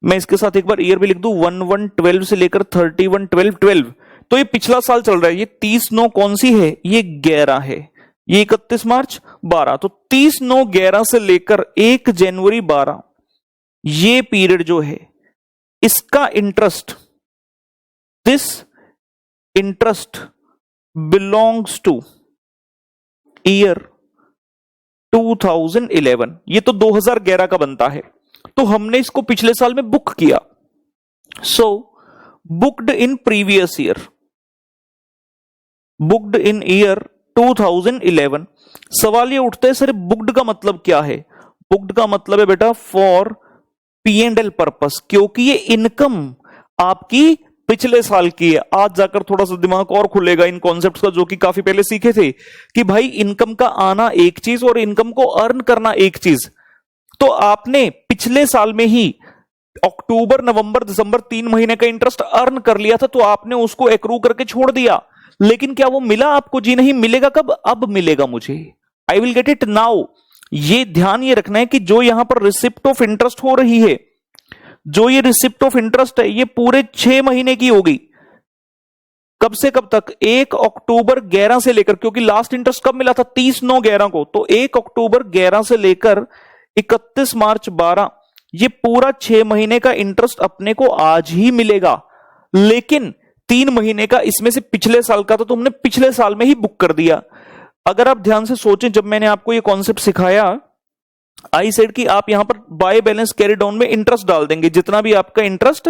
मैं इसके साथ एक बार ईयर भी लिख दूं, 1/1/12 से लेकर 31/12/12, तो ये पिछला साल चल रहा है। ये 30/9 कौन सी है? ये 11 है। ये 31 मार्च 12, तो 30/9/11 से लेकर 1 जनवरी 12, ये पीरियड जो है इसका interest, this interest belongs to year 2011। ये तो 2011 का बनता है, तो हमने इसको पिछले साल में बुक किया। So booked in previous year, booked in year 2011। सवाल ये उठता है, सर बुक्ड का मतलब क्या है? बुक्ड का मतलब है बेटा for P and L purpose, क्योंकि ये इनकम आपकी पिछले साल की है। आज जाकर थोड़ा सा दिमाग और खुलेगा इन कॉन्सेप्ट्स का, जो कि काफी पहले सीखे थे कि भाई इनकम का आना एक चीज और इनकम को अर्न करना एक चीज। तो आपने पिछले साल में ही अक्टूबर नवंबर दिसंबर 3 महीने का इंटरेस्ट अर्न कर लिया था, तो आपने उसको एक्रू करके छोड़ दिया। लेकिन क्या वो मिला आपको? जी नहीं। मिलेगा कब? अब मिलेगा मुझे। I will get it now. ये ध्यान ये रखना है कि जो यहां पर रिसिप्ट ऑफ इंटरेस्ट हो रही है, जो ये रिसिप्ट ऑफ इंटरेस्ट है, ये पूरे 6 महीने की होगी। कब से कब तक? 1 अक्टूबर 11 से लेकर, क्योंकि लास्ट इंटरेस्ट कब मिला था? 30/9/11 को, तो 1 अक्टूबर 11 से लेकर 31 मार्च 12, ये पूरा 6 महीने का इंटरेस्ट अपने को आज ही मिलेगा। लेकिन 3 महीने का इसमें से पिछले साल का था, तो हमने पिछले साल में ही बुक कर दिया। अगर आप ध्यान से सोचें, जब मैंने आपको ये कॉन्सेप्ट सिखाया, आई सेड कि आप यहां पर बाय बैलेंस कैरी डाउन में इंटरेस्ट डाल देंगे, जितना भी आपका इंटरेस्ट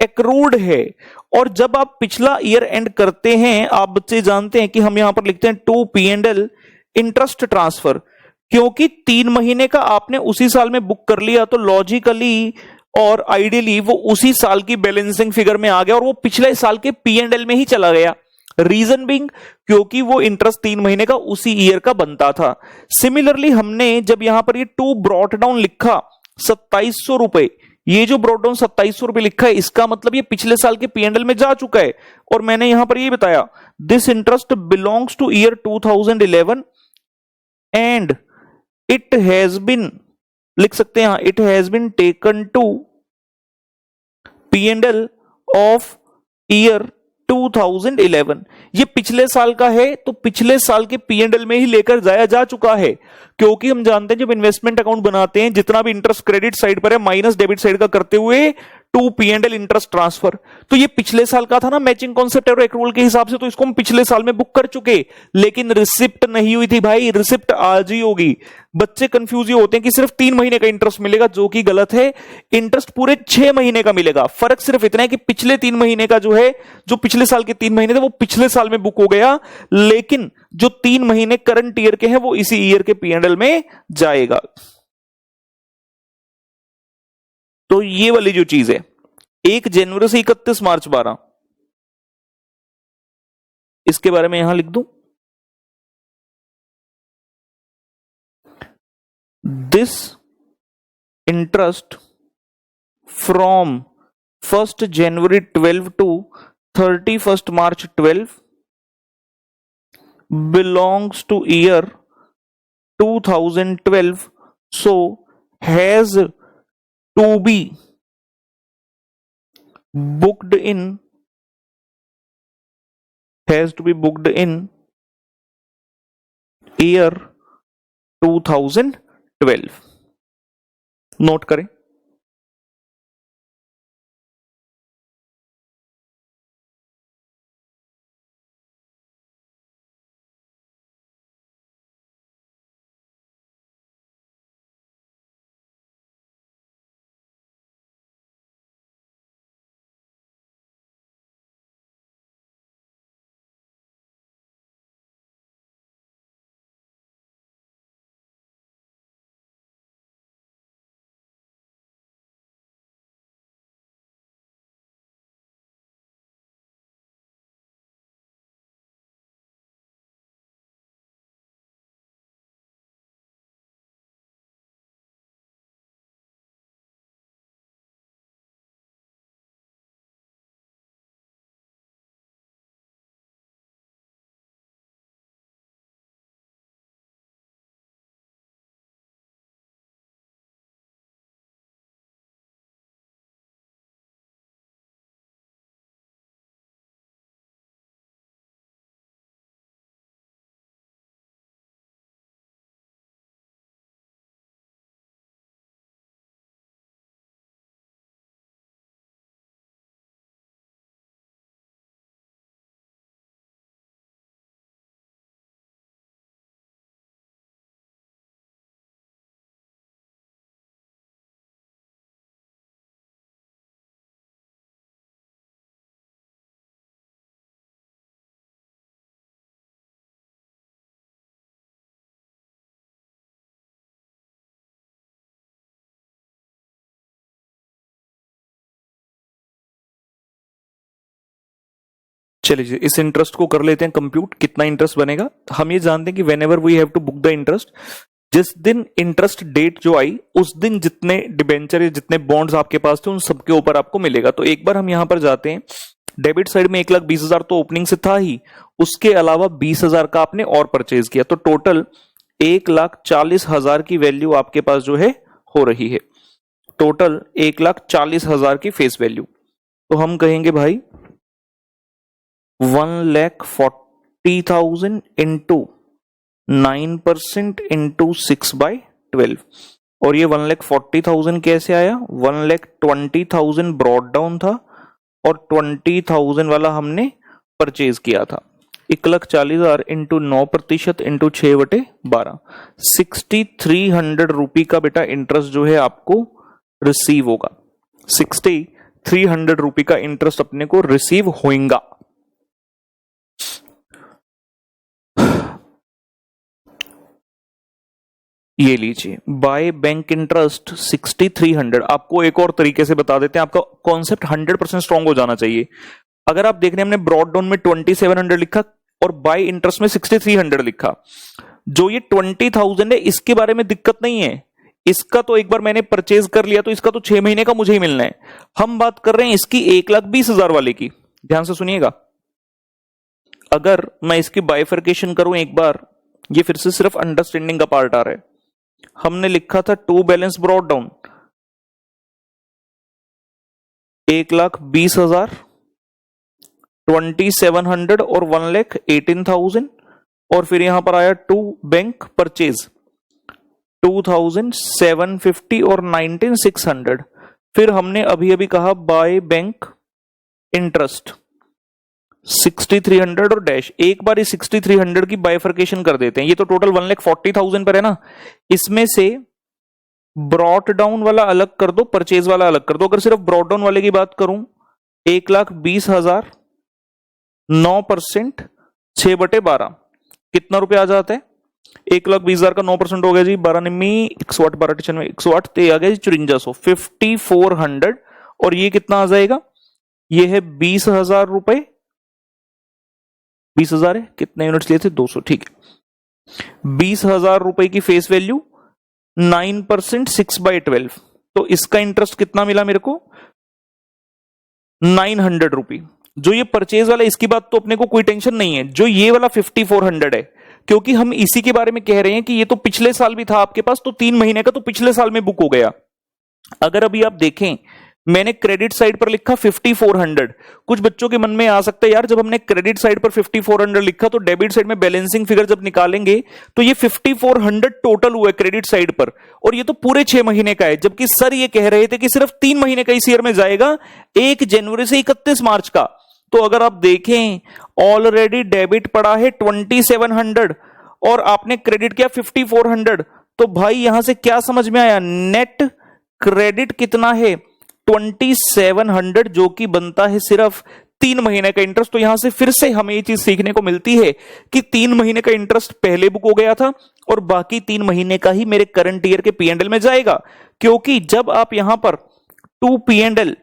एक्रूड है। और जब आप पिछला ईयर एंड करते हैं, आप बच्चे जानते हैं कि हम यहां पर लिखते हैं to P and L interest transfer, क्योंकि 3 महीने का आपने उसी साल में बुक कर लिया, तो लॉजिकली और आइडियली वो उसी साल की बैलेंसिंग फिगर में आ गया और वो पिछले साल के पी एंड एल में ही चला गया। रीजन बिंग, क्योंकि वो इंटरेस्ट 3 महीने का उसी ईयर का बनता था। सिमिलरली हमने जब यहां पर ये टू ब्रॉट डाउन लिखा 2700 रुपए, ये जो ब्रॉट डाउन 2700 रुपए लिखा है, इसका मतलब ये पिछले साल के पीएनएल में जा चुका है। और मैंने यहां पर ये बताया, this interest belongs to year 2011 and it has been, लिख सकते हैं it has been taken to PNL of year 2011। ये पिछले साल का है, तो पिछले साल के पीएनएल में ही लेकर जाया जा चुका है। क्योंकि हम जानते हैं जब इन्वेस्टमेंट अकाउंट बनाते हैं, जितना भी इंटरेस्ट क्रेडिट साइड पर है माइनस डेबिट साइड का करते हुए टू पीएनएल इंटरेस्ट ट्रांसफर, तो ये पिछले साल का था ना, मैचिंग कॉन्सेप्ट और एक्रूअल के हिसाब से, तो इसको हम पिछले साल में बुक कर चुके। लेकिन रिसिप्ट नहीं हुई थी भाई, रिसिप्ट आज ही होगी। बच्चे कंफ्यूज ये होते हैं कि सिर्फ 3 महीने का इंटरेस्ट मिलेगा, जो कि गलत है। इंटरेस्ट पूरे 6 महीने का मिलेगा। फर्क सिर्फ इतना है कि पिछले 3 महीने का जो है, जो पिछले साल के 3 महीने थे वो पिछले साल में बुक हो गया, लेकिन जो 3 महीने करंट ईयर के हैं वो इसी ईयर के पीएनएल में जाएगा। तो ये वाली जो चीज है 1 जनवरी से 31 मार्च 12, इसके बारे में यहां लिख दूं, this interest from 1 January 12 to 31 March 12 belongs to year 2012, so has to be booked in, year 2012। Note करें। चलिए जी, इस इंटरेस्ट को कर लेते हैं कंप्यूट, कितना इंटरेस्ट बनेगा। हम ये जानते हैं कि whenever we have to book the interest, जिस दिन इंटरेस्ट डेट जो आई उस दिन जितने डिबेंचर या जितने बॉन्ड्स आपके पास थे उन सबके ऊपर आपको मिलेगा। तो एक बार हम यहां पर जाते हैं, डेबिट साइड में 1,20,000 तो ओपनिंग से था ही, उसके अलावा 20,000 का आपने और परचेज किया, तो टोटल 1,40,000 की वैल्यू आपके पास जो है हो रही है। टोटल 1,40,000 की फेस वैल्यू। तो हम कहेंगे भाई 1,40,000 इंटू 9% इंटू 6/12। और ये 1,40,000 कैसे आया? 1,20,000 ब्रॉड डाउन था और 20,000 वाला हमने परचेज किया था। 1,40,000 इंटू 9% इंटू 6/12, 6,300 रुपी का बेटा इंटरेस्ट जो है आपको रिसीव होगा। 6,300 रुपी का इंटरेस्ट अपने को रिसीव होगा। ये लीजिए, बाय बैंक इंटरेस्ट 6,300। आपको एक और तरीके से बता देते हैं, आपका कॉन्सेप्ट 100% स्ट्रांग हो जाना चाहिए। अगर आप देख रहे हैं हमने ब्रॉड डाउन में 2,700 लिखा और बाय इंटरेस्ट में 6,300 लिखा, जो ये 20,000 है इसके बारे में दिक्कत नहीं है, इसका तो एक बार मैंने परचेज कर लिया तो इसका तो 6 महीने का मुझे ही मिलना है। हम बात कर रहे हैं इसकी 1,20,000 वाले की। ध्यान से सुनिएगा, अगर मैं इसकी बाइफर्केशन करूं एक बार, ये फिर से सिर्फ अंडरस्टैंडिंग का पार्ट आ रहा है। हमने लिखा था टू बैलेंस ब्रॉड डाउन 1,20,000, 2,700 और 1,18,000, और फिर यहां पर आया टू बैंक परचेज 2,750 और 19,600। फिर हमने अभी अभी कहा बाय बैंक इंटरेस्ट 6,300 और डैश। एक बार इस 6,300 की बाइफर्केशन कर देते हैं, ये तो टोटल 1,40,000 पर है ना, इसमें से ब्रॉट डाउन वाला अलग कर दो, परचेज वाला अलग कर दो। अगर सिर्फ ब्रॉट डाउन वाले की बात करूं, 1,20,000 9% 6/12 कितना रुपए आ जाता है? 1,20,000 का 9% हो गया जी 12 निम्मी 108, 12 में 108 ते आ गया जी 5400, 5,400। और ये कितना आ जाएगा? ये है 20,000 रुपए। 20,000 है, कितने यूनिट्स लिए थे? 200, ठीक है। 20,000 रुपए की फेस वैल्यू, 9% 6/12, तो इसका इंटरेस्ट कितना मिला मेरे को? 900 रुपी। जो ये परचेज वाला, इसकी बात तो अपने को कोई टेंशन नहीं है। जो ये वाला 5,400 है, क्योंकि हम इसी के बारे में कह रहे हैं कि ये तो पिछले साल भी था आपके पास, तो 3 महीने का तो पिछले साल में बुक हो गया। अगर अभी आप देखें, मैंने क्रेडिट साइड पर लिखा 5,400। कुछ बच्चों के मन में आ सकता है यार, जब हमने क्रेडिट साइड पर 5,400 लिखा तो डेबिट साइड में बैलेंसिंग फिगर जब निकालेंगे तो ये 5,400 टोटल हुआ है क्रेडिट साइड पर, और ये तो पूरे 6 महीने का है। जबकि सर ये कह रहे थे कि सिर्फ 3 महीने का इस ईयर में जाएगा, 1 जनवरी से 31 मार्च का। तो अगर आप देखें, ऑलरेडी डेबिट पड़ा है 2,700 और आपने क्रेडिट किया 5,400, तो भाई यहां से क्या समझ में आया? नेट क्रेडिट कितना है? 2,700, जो कि बनता है सिर्फ 3 महीने का इंटरेस्ट। तो यहां से फिर से हमें ये चीज सीखने को मिलती है कि 3 महीने का इंटरेस्ट पहले बुक हो गया था और बाकी 3 महीने का ही मेरे करंट ईयर के P&L में जाएगा। क्योंकि जब आप यहां पर 2 P&L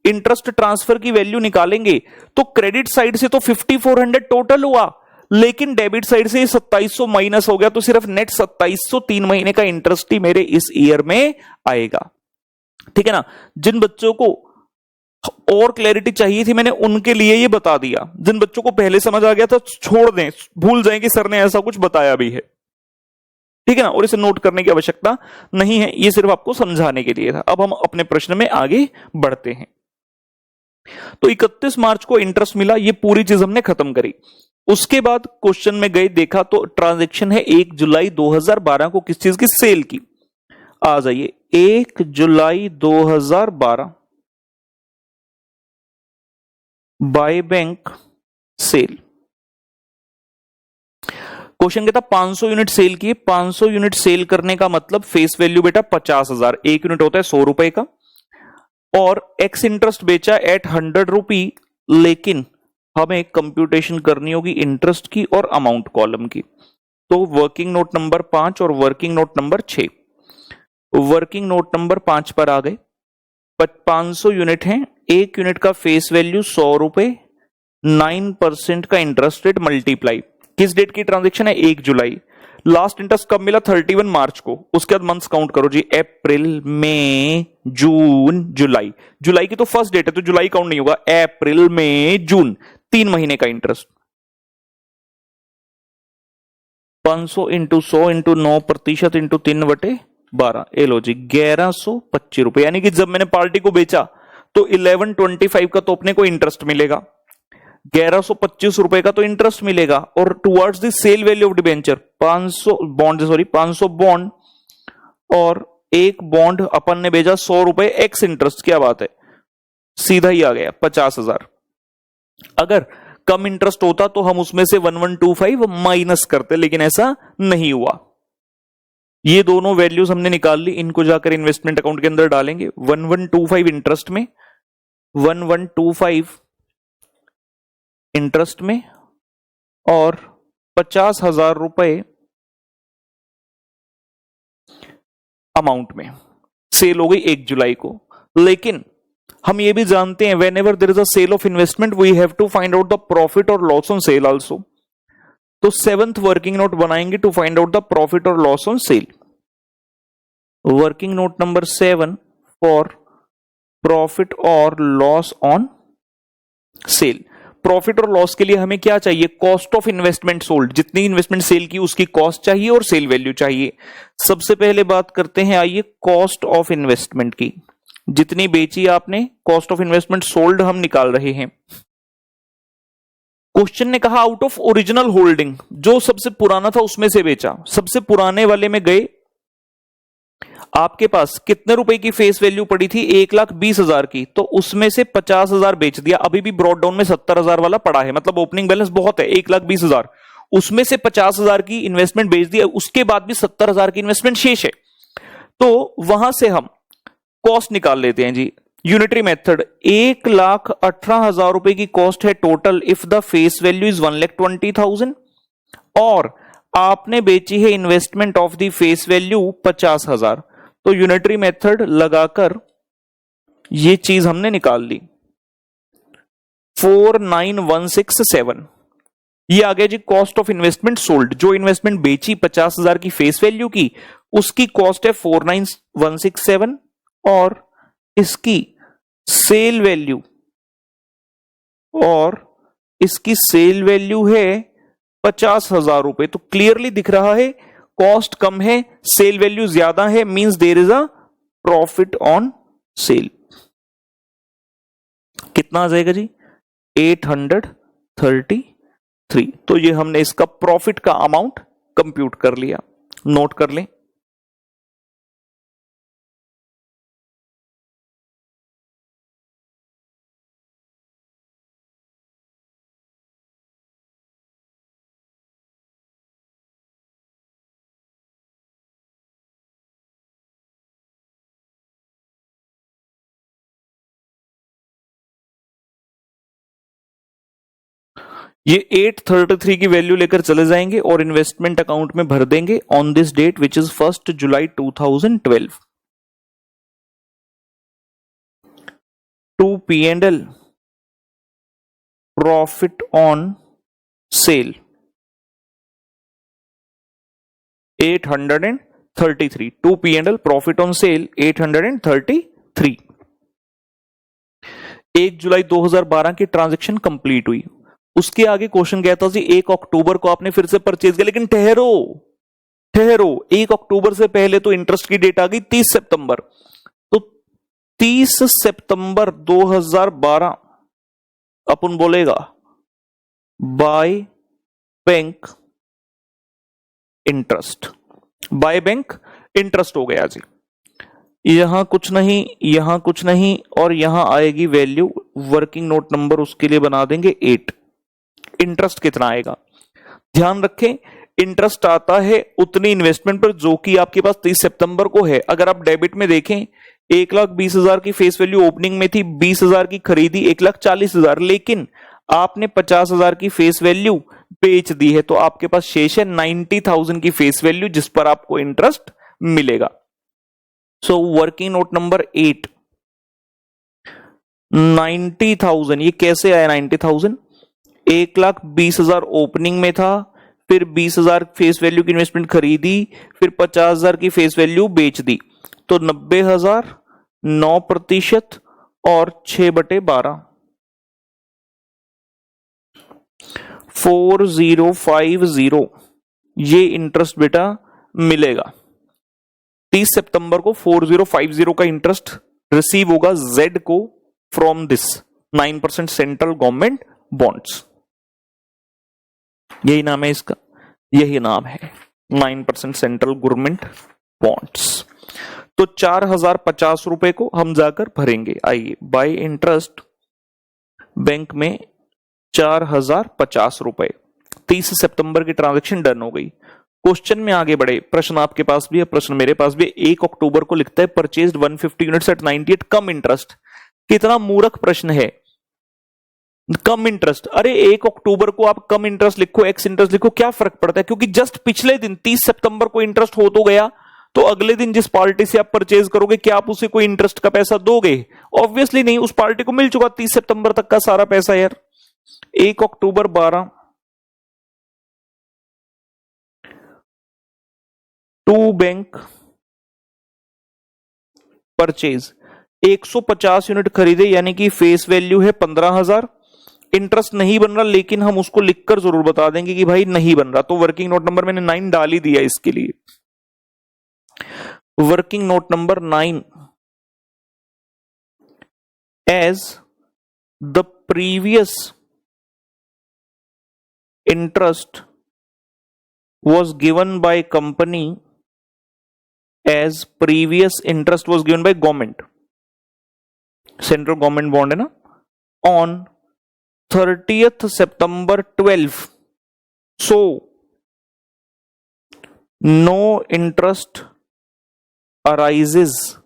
इंटरेस्ट ट्रांसफर की वैल्यू निकालेंगे तो क्रेडिट साइड से तो 5,400 टोटल हुआ, लेकिन डेबिट साइड से 2,700 माइनस हो गया, तो सिर्फ नेट 2,700 3 महीने का इंटरेस्ट ही मेरे इस ईयर में आएगा। ठीक है ना? जिन बच्चों को और क्लैरिटी चाहिए थी मैंने उनके लिए ये बता दिया, जिन बच्चों को पहले समझ आ गया था छोड़ दें, भूल जाएं कि सर ने ऐसा कुछ बताया भी है। ठीक है ना? और इसे नोट करने की आवश्यकता नहीं है, ये सिर्फ आपको समझाने के लिए था। अब हम अपने प्रश्न में आगे बढ़ते हैं। तो 31 मार्च को इंटरेस्ट मिला, ये पूरी चीज हमने खत्म करी। उसके बाद क्वेश्चन में गए, देखा तो ट्रांजैक्शन है 1 जुलाई 2012 को किस चीज की? सेल की। आ जाइए, 1 जुलाई 2012 बाय बैंक सेल। क्वेश्चन कहता 500 यूनिट सेल किए। 500 यूनिट सेल करने का मतलब फेस वैल्यू बेटा 50,000, 1 यूनिट होता है 100 रुपए का, और एक्स इंटरेस्ट बेचा एट 100 रुपी। लेकिन हमें कंप्यूटेशन करनी होगी इंटरेस्ट की और अमाउंट कॉलम की। तो वर्किंग नोट नंबर 5 और working note number 6। Working note number 5 पर आ गए। 500 यूनिट हैं, 1 यूनिट का फेस वैल्यू 100 रुपए, 9% का इंटरेस्ट रेट मल्टीप्लाई, किस डेट की ट्रांजेक्शन है? 1 जुलाई। लास्ट इंटरेस्ट कब मिला? 31 मार्च को। उसके बाद मंथ्स काउंट करो जी, अप्रैल, मई, जून, जुलाई। जुलाई की तो फर्स्ट डेट है तो जुलाई काउंट नहीं होगा। अप्रैल, मई, जून, 3 महीने का इंटरेस्ट। 500 इंटू 100 इंटू 9% इंटू 3/12, ए लो जी 1125 रुपए। यानी कि जब मैंने पार्टी को बेचा तो 1125 का तो अपने को इंटरेस्ट मिलेगा, 1125 रुपए का तो इंटरेस्ट मिलेगा, और towards the sale value of debenture 500 bond, और एक बॉन्ड अपन ने भेजा 100 रुपए एक्स इंटरेस्ट। क्या बात है, सीधा ही आ गया 50,000। अगर कम इंटरेस्ट होता तो हम उसमें से 1125 माइनस करते, लेकिन ऐसा नहीं हुआ। ये दोनों वैल्यूज हमने निकाल ली, इनको जाकर इन्वेस्टमेंट अकाउंट के अंदर डालेंगे। 1125 इंटरेस्ट में, 1125 इंटरेस्ट में, और 50,000 रुपए अमाउंट में। सेल हो गई 1 जुलाई को। लेकिन हम ये भी जानते हैं whenever there is a sale of investment we have to find out the profit और लॉस ऑन सेल आल्सो। तो 7th वर्किंग नोट बनाएंगे to find out the profit और loss on sale. Working note number 7 for profit और loss on sale. Profit और loss के लिए हमें क्या चाहिए? कॉस्ट ऑफ इन्वेस्टमेंट सोल्ड, जितनी इन्वेस्टमेंट सेल की उसकी कॉस्ट चाहिए और सेल वैल्यू चाहिए। सबसे पहले बात करते हैं, आइए कॉस्ट ऑफ इन्वेस्टमेंट की। जितनी बेची आपने, कॉस्ट ऑफ इन्वेस्टमेंट सोल्ड हम निकाल रहे हैं। क्वेश्चन ने कहा आउट ऑफ ओरिजिनल होल्डिंग, जो सबसे पुराना था उसमें से बेचा। सबसे पुराने वाले में गए, आपके पास कितने रुपए की फेस वैल्यू पड़ी थी? 1,20,000 की, तो उसमें से 50,000 बेच दिया। अभी भी ब्रॉड डाउन में 70,000 वाला पड़ा है, मतलब ओपनिंग बैलेंस बहुत है 1,20,000, उसमें से 50,000 की इन्वेस्टमेंट बेच दिया, उसके बाद भी 70,000 की इन्वेस्टमेंट शेष है। तो वहां से हम कॉस्ट निकाल लेते हैं जी। यूनिटरी मेथड, 1,18,000 रुपए की कॉस्ट है total if the face value is 1,20,000, और आपने बेची है investment of the face value 50,000। तो यूनिटरी मेथड लगाकर ये चीज हमने निकाल ली, 49,167। ये आ गया जी कॉस्ट ऑफ इन्वेस्टमेंट सोल्ड। जो इन्वेस्टमेंट बेची 50,000 की फेस वैल्यू की, उसकी कॉस्ट है 49,167, और इसकी सेल वैल्यू, और इसकी सेल वैल्यू है 50,000 रुपए। तो क्लियरली दिख रहा है कॉस्ट कम है, सेल वैल्यू ज्यादा है, means there is a profit on sale. कितना आ जाएगा जी? 833। तो ये हमने इसका प्रॉफिट का अमाउंट कंप्यूट कर लिया। नोट कर लें। ये 833 की वैल्यू लेकर चले जाएंगे और इन्वेस्टमेंट अकाउंट में भर देंगे on this date which is 1 July 2012। To P&L profit on sale 833। To P&L profit on sale 833। 1 जुलाई 2012 की ट्रांजैक्शन कंप्लीट हुई। उसके आगे क्वेश्चन गया था जी 1 अक्टूबर को आपने फिर से परचेज किया, लेकिन ठहरो 1 अक्टूबर से पहले तो इंटरेस्ट की डेट आ गई 30 सितंबर। तो 30 सितंबर 2012 अपन बोलेगा bye bank interest, bye bank interest हो गया जी। यहां कुछ नहीं, यहां कुछ नहीं, और यहां आएगी वैल्यू। वर्किंग नोट नंबर उसके लिए बना देंगे 8। इंटरेस्ट कितना आएगा? ध्यान रखें, इंटरेस्ट आता है उतनी इन्वेस्टमेंट पर जो कि आपके पास 30 सितंबर को है। अगर आप डेबिट में देखें, 1,20,000 की फेस वैल्यू ओपनिंग में थी, 20,000 की खरीदी, 1,40,000, लेकिन आपने 50,000 की फेस वैल्यू बेच दी है, तो आपके पास शेष है 90,000 की फेस वैल्यू जिस पर आपको इंटरेस्ट मिलेगा। So working note number 8, 90,000। ये कैसे आया 90,000? 1,20,000 ओपनिंग में था, फिर 20,000 फेस वैल्यू की इन्वेस्टमेंट खरीदी, फिर 50,000 की फेस वैल्यू बेच दी, तो 90,000, 9% और 6/12, 4050 ये इंटरेस्ट बेटा मिलेगा। 30 सितंबर को 4050 का इंटरेस्ट रिसीव होगा जेड को from this 9% central government bonds. यही नाम है इसका, यही नाम है 9% सेंट्रल गवर्नमेंट बॉन्ड्स। तो 4,050 रुपए को हम जाकर भरेंगे। आइए, बाय इंटरेस्ट बैंक में 4,050 रुपए। 30 सितंबर की ट्रांजैक्शन डन हो गई। क्वेश्चन में आगे बढ़े, प्रश्न आपके पास भी है, प्रश्न मेरे पास भी। 1 अक्टूबर को लिखता है purchased 150 units at 98 come interest. कितना मूर्ख प्रश्न है, कम इंटरेस्ट। अरे 1 अक्टूबर को आप कम इंटरेस्ट लिखो, एक्स इंटरेस्ट लिखो, क्या फर्क पड़ता है? क्योंकि जस्ट पिछले दिन 30 सितंबर को इंटरेस्ट हो तो गया, तो अगले दिन जिस पार्टी से आप परचेज करोगे, क्या आप उसे कोई इंटरेस्ट का पैसा दोगे? ऑब्वियसली नहीं, उस पार्टी को मिल चुका 30 सितंबर तक का सारा पैसा यार। 1 October 12, to bank purchase 150 unit खरीदे, यानी कि फेस वैल्यू है 15,000। इंटरेस्ट नहीं बन रहा, लेकिन हम उसको लिखकर जरूर बता देंगे कि भाई नहीं बन रहा। तो वर्किंग नोट नंबर मैंने 9 डाल ही दिया इसके लिए। Working note number 9, as the previous interest was given by company, as previous interest was given by government, central government bond है ना, on 30th September 12, so no interest arises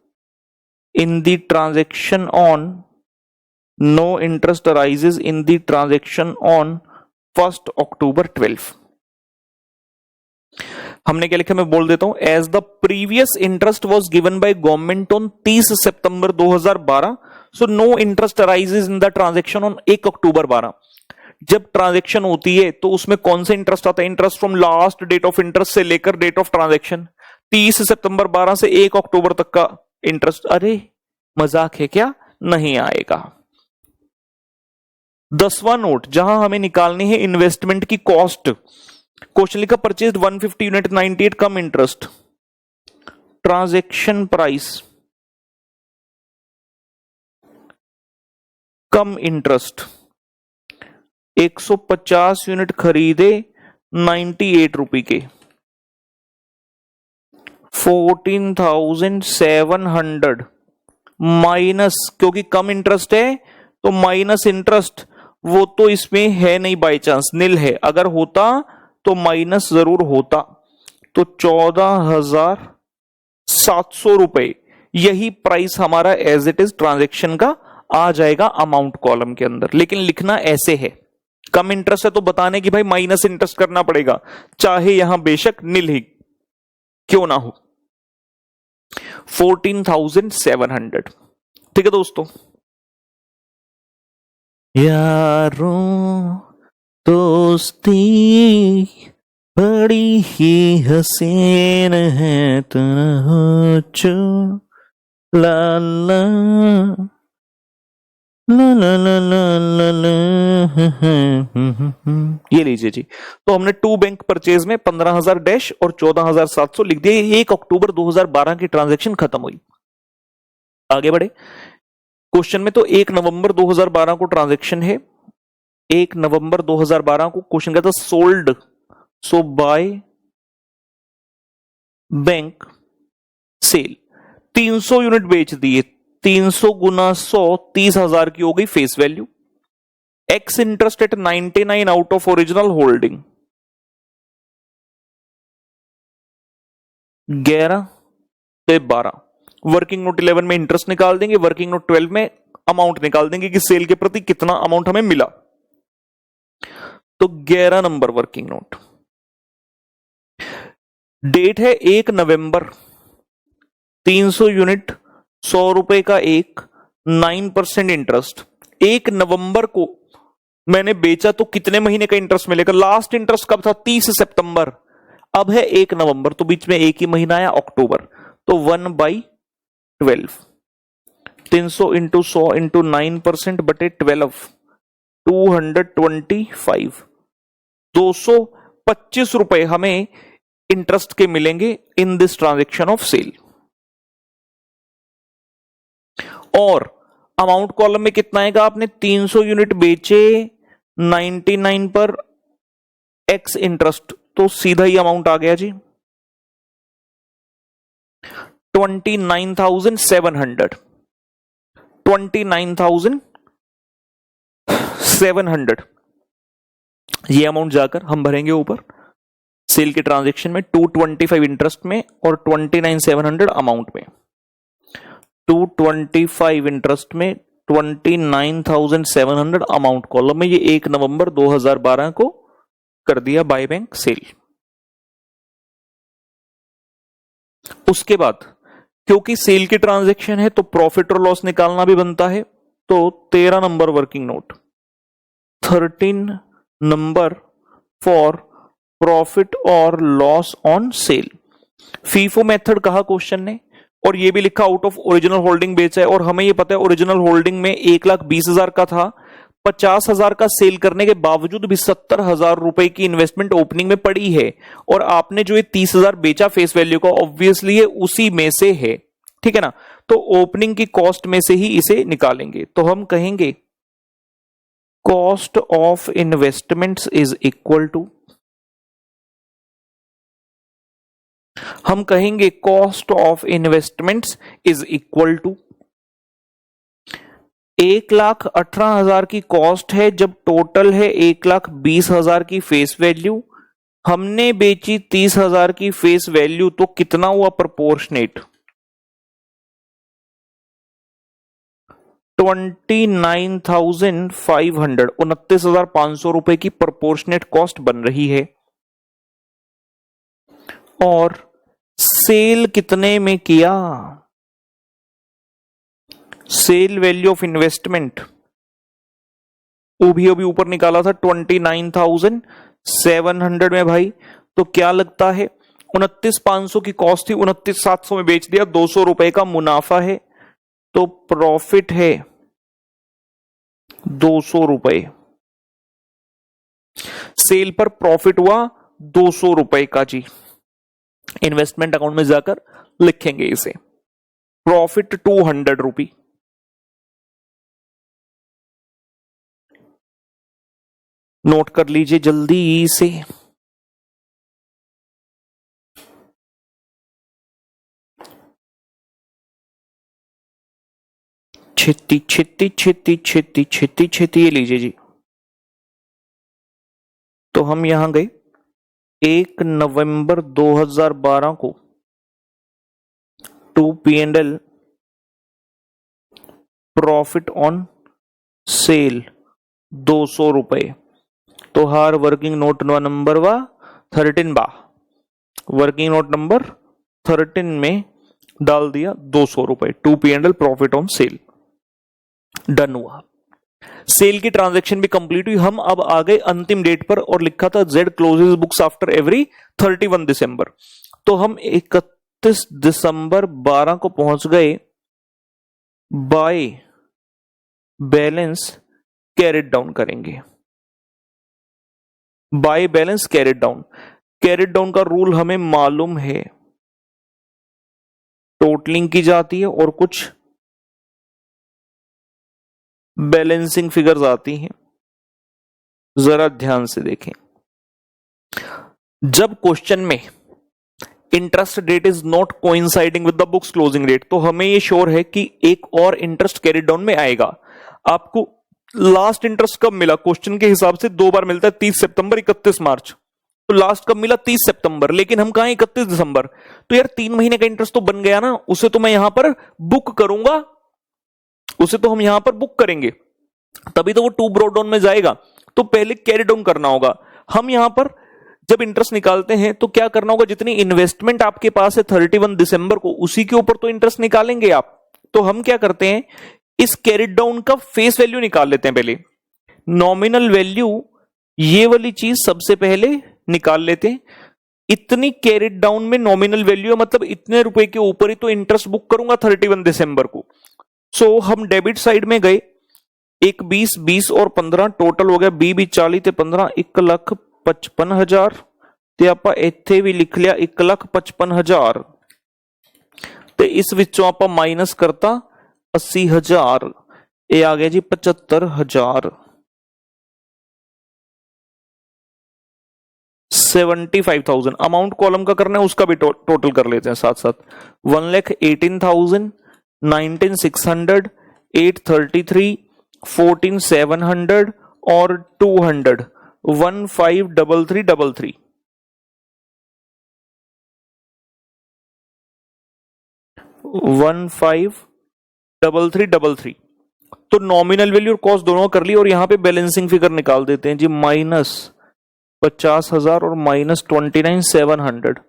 in the transaction on, no interest arises in the transaction on 1st October 12। हमने क्या लिखा, मैं बोल देता हूं। As the previous interest was given by government on 30 September 2012, so no interest arises in the transaction on 1 October 12। जब transaction होती है तो उसमें कौन सा इंटरेस्ट आता है? Interest from last date of interest से लेकर डेट ऑफ ट्रांजेक्शन। 30 सितंबर 12 से 1 अक्टूबर तक का इंटरेस्ट। अरे मजाक है क्या? नहीं आएगा। 10वां नोट, जहां हमें निकालनी है इन्वेस्टमेंट की कॉस्ट। क्वेश्चन लिखा परचेज्ड 150 यूनिट 98 कम interest, transaction price cum interest 150 unit खरीदे 98 रुपए के, 14,700 माइनस, क्योंकि कम इंटरेस्ट है तो माइनस इंटरेस्ट, वो तो इसमें है नहीं, बाई चांस निल है। अगर होता तो माइनस जरूर होता। तो 14,700 रुपए, यही प्राइस हमारा एज इट इज ट्रांजैक्शन का आ जाएगा अमाउंट कॉलम के अंदर। लेकिन लिखना ऐसे है, कम इंटरेस्ट है तो बताने कि भाई माइनस इंटरेस्ट करना पड़ेगा, चाहे यहां बेशक निल ही क्यों ना हो। 14,700। ठीक है दोस्तों। यारों दोस्ती बड़ी ही हसीन है, तुझो ला ला ला ला ला ला ला। ये लीजिए जी। तो हमने टू बैंक परचेज में 15,000 डैश और 14,700 लिख दिया। 1 अक्टूबर 2012 की ट्रांजैक्शन खत्म हुई। आगे बढ़े क्वेश्चन में। तो 1 नवंबर 2012 को ट्रांजैक्शन है। 1 नवंबर 2012 को क्वेश्चन कहता sold, so by bank sale 300 unit बेच दिए। 300 गुना 100 30,000 की हो गई face value. Ex interest at 99 out of original holding 11 से 12। वर्किंग नोट 11 में इंटरेस्ट निकाल देंगे, वर्किंग नोट 12 में अमाउंट निकाल देंगे कि सेल के प्रति कितना अमाउंट हमें मिला। तो 11 नंबर वर्किंग नोट, डेट है 1 नवंबर, 300 यूनिट 100 रुपए का एक, 9% इंटरेस्ट। 1 नवंबर को मैंने बेचा तो कितने महीने का इंटरेस्ट मिलेगा? लास्ट इंटरेस्ट कब था? 30 सितंबर। अब है 1 नवंबर, तो बीच में एक ही महीना आया अक्टूबर, तो 1/12, 300 इंटू 100 इंटू 9% बटे 12, 225, 225 रुपए हमें इंटरेस्ट के मिलेंगे in this transaction of sale. और अमाउंट कॉलम में कितना आएगा? आपने 300 यूनिट बेचे 99 पर एक्स इंटरेस्ट, तो सीधा ही अमाउंट आ गया जी 29,700, 29,700 ये अमाउंट जाकर हम भरेंगे ऊपर सेल के ट्रांजैक्शन में, 225 इंटरेस्ट में और 29,700 अमाउंट में। 225 इंटरेस्ट में, 29,700 अमाउंट कॉलम में। ये 1 नवंबर 2012 को कर दिया बाय बैंक सेल। उसके बाद क्योंकि सेल की ट्रांजैक्शन है तो प्रॉफिट और लॉस निकालना भी बनता है, तो 13 number working note, 13 number for profit और loss on sale. FIFO method कहा क्वेश्चन ने, और ये भी लिखा आउट ऑफ ओरिजिनल होल्डिंग बेचा है, और हमें ये पता है ओरिजिनल होल्डिंग में 1,20,000 का था, 50,000 का सेल करने के बावजूद भी 70,000 रुपए की इन्वेस्टमेंट ओपनिंग में पड़ी है, और आपने जो ये 30,000 बेचा फेस वैल्यू का, ऑब्वियसली ये उसी में से है, ठीक है ना। तो ओपनिंग की कॉस्ट में से ही इसे निकालेंगे, तो हम कहेंगे cost of investments is equal to, हम कहेंगे cost of investments is equal to 1,18,000 की कॉस्ट है, जब टोटल है 1,20,000 की फेस वैल्यू, हमने बेची 30,000 की फेस वैल्यू, तो कितना हुआ प्रोपोर्शनेट? 29,500, 29,500 रुपए की प्रोपोर्शनेट कॉस्ट बन रही है। और सेल कितने में किया? सेल वैल्यू ऑफ इन्वेस्टमेंट अभी ऊपर निकाला था 29,700 में भाई, तो क्या लगता है 29,500 की कॉस्ट थी, 29,700 में बेच दिया, 200 रुपए का मुनाफा है, तो प्रॉफिट है 200 रुपए। सेल पर प्रॉफिट हुआ 200 रुपए का जी। इन्वेस्टमेंट अकाउंट में जाकर लिखेंगे इसे प्रॉफिट 200 रुपी। नोट कर लीजिए जल्दी से। छेती छेती छेती छेती छेती छेती ये लीजिए जी। तो हम यहां गए 1 नवंबर 2012 को to P&L profit on cell 200 रुपए। तो हर वर्किंग नोट नंबर 13 बा, वर्किंग नोट नंबर 13 में डाल दिया 200 रुपए, to P&L profit on sale. Done हुआ, सेल की ट्रांजैक्शन भी कंप्लीट हुई। हम अब आ गए अंतिम डेट पर, और लिखा था Z closes books after every 31 December. तो हम 31 दिसंबर 12 को पहुंच गए बाय बैलेंस कैरिड डाउन करेंगे। By balance carried down, carried down का रूल हमें मालूम है, टोटलिंग की जाती है और कुछ बैलेंसिंग फिगर्स आती हैं। जरा ध्यान से देखें, जब क्वेश्चन में interest date is not coinciding with the books closing date, तो हमें ये श्योर है कि एक और इंटरेस्ट कैरिड डाउन में आएगा। आपको लास्ट इंटरेस्ट कब मिला? क्वेश्चन के हिसाब से 2 बार मिलता है, 30 सितंबर 31 मार्च। तो लास्ट कब मिला? 30 सितंबर, लेकिन हम कहां 31 दिसंबर। तो यार 3 महीने का इंटरेस्ट तो बन गया ना, उसे तो मैं यहां पर बुक करूंगा, उसे तो हम यहां पर बुक करेंगे, तभी तो वो टू ब्रॉड डाउन में जाएगा। तो पहले कैरी डाउन करना होगा। हम यहां पर जब इंटरेस्ट निकालते हैं तो क्या करना होगा? जितनी इन्वेस्टमेंट आपके पास है 31 दिसंबर को, उसी के ऊपर तो इंटरेस्ट निकालेंगे आप। तो हम क्या करते हैं, इस कैरी डाउन का फेस वैल्यू निकाल लेते हैं पहले। नॉमिनल वैल्यू ये वाली चीज सबसे पहले निकाल लेते हैं। इतनी कैरिड डाउन में नॉमिनल वैल्यू मतलब इतने रुपए के ऊपर ही तो इंटरेस्ट बुक करूंगा 31 दिसंबर को। सो हम डेबिट साइड में गए, एक 20 और 15 टोटल हो गया 20 40 ते 15 1,55,000 ਤੇ ਆਪਾਂ ਇੱਥੇ ਵੀ ਲਿਖ ਲਿਆ 1,55,000 ਤੇ ਇਸ ਵਿੱਚੋਂ ਆਪਾਂ ਮਾਈਨਸ ਕਰਤਾ 80,000, ਇਹ आ गया जी 75,000। 75,000 अमाउंट कॉलम का करना है, उसका भी टोटल कर लेते हैं साथ साथ। 1,18,000, 19,600, 833, 14,700 और 200, 15,3333। 15,3333। तो नॉमिनल वैल्यू और कॉस्ट दोनों कर ली और यहां पे बैलेंसिंग फिगर निकाल देते हैं जी, -50,000 और -29,700,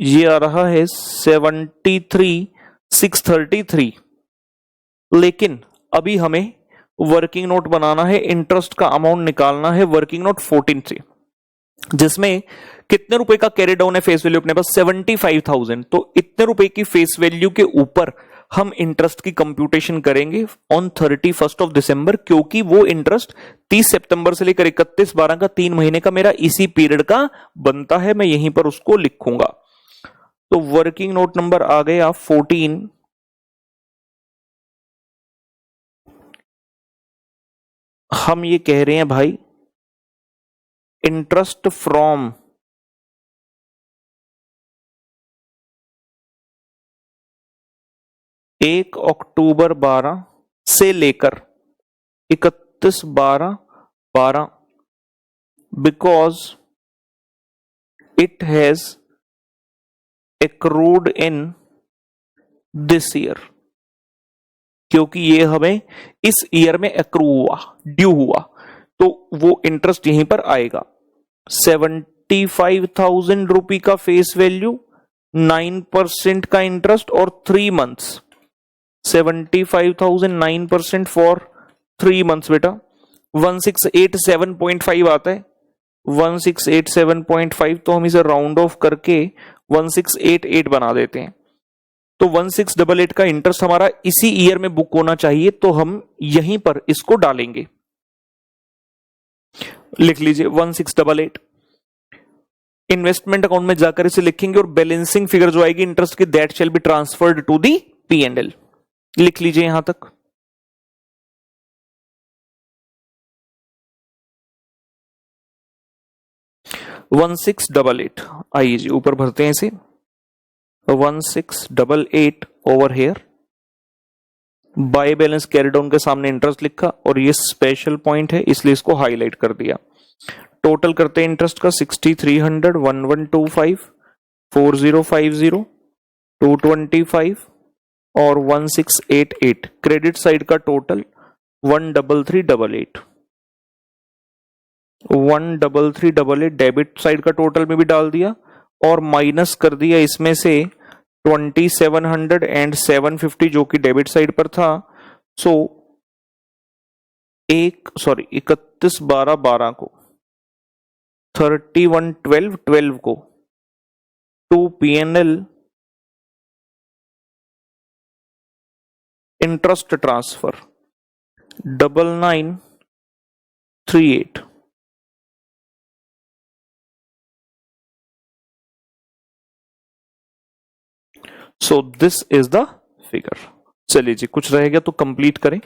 ये आ रहा है 73,633। लेकिन अभी हमें वर्किंग नोट बनाना है, इंटरेस्ट का अमाउंट निकालना है वर्किंग नोट 14 से, जिसमें कितने रुपए का कैरी डाउन है फेस वैल्यू अपने पास 75,000। तो इतने रुपए की फेस वैल्यू के ऊपर हम इंटरेस्ट की कंप्यूटेशन करेंगे ऑन 31 ऑफ दिसंबर, क्योंकि वो इंटरेस्ट 30 सितंबर से लेकर 31/12 का 3 महीने का मेरा इसी पीरियड का बनता है, मैं यहीं पर उसको लिखूंगा। तो वर्किंग नोट नंबर आ गया 14। हम ये कह रहे हैं भाई इंटरेस्ट फ्रॉम 1 अक्टूबर 12 से लेकर 31/12/12 because it has accrued in this year, क्योंकि ये हमें इस ईयर में एक्रू हुआ, ड्यू हुआ, तो वो इंटरेस्ट यहीं पर आएगा। 75,000 रुपी का फेस वैल्यू, 9% का इंटरेस्ट और 3 मंथ्स। 75,000 9% फॉर 3 मंथ्स बेटा 1687.5 आता है। 1687.5 तो हम इसे राउंड ऑफ करके 1688 बना देते हैं। तो 1688 का इंटरेस्ट हमारा इसी ईयर में बुक होना चाहिए, तो हम यहीं पर इसको डालेंगे। लिख लीजिए 1688। इन्वेस्टमेंट अकाउंट में जाकर इसे लिखेंगे और बैलेंसिंग फिगर जो आएगी इंटरेस्ट की, that shall be transferred to the P&L। लिख लीजिए यहां तक। वन 1688 आइए जी ऊपर भरते हैं इसे। 1688 over here, by balance carry down के सामने इंटरेस्ट लिखा और ये स्पेशल पॉइंट है इसलिए इसको हाईलाइट कर दिया। टोटल करते हैं इंटरेस्ट का 6300, 1125, 4050, 225 और 1688। क्रेडिट साइड का टोटल 13388। 13388 डेबिट साइड का टोटल में भी डाल दिया और माइनस कर दिया इसमें से 2700 एंड 750 जो कि डेबिट साइड पर था। सो 31/12/12 को, 31/12/12 को to P&L interest transfer 9938। So this is the figure. चलिए जी, कुछ रह गया तो कंप्लीट करें।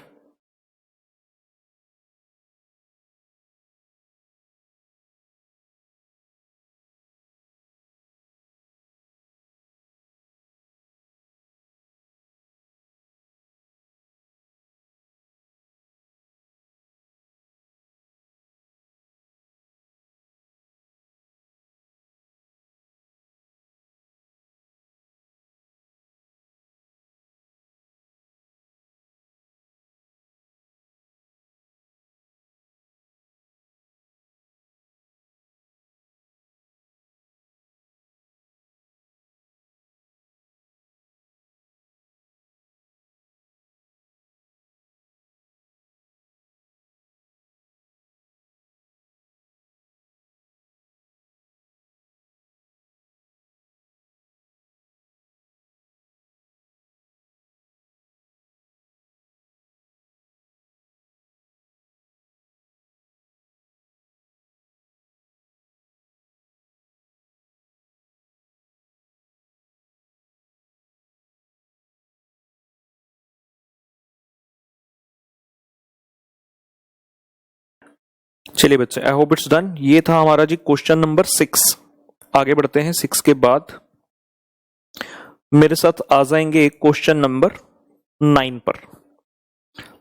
चलिए बच्चे, आई होप इट्स डन। ये था हमारा जी क्वेश्चन नंबर 6। आगे बढ़ते हैं। 6 के बाद मेरे साथ आ जाएंगे क्वेश्चन नंबर 9 पर।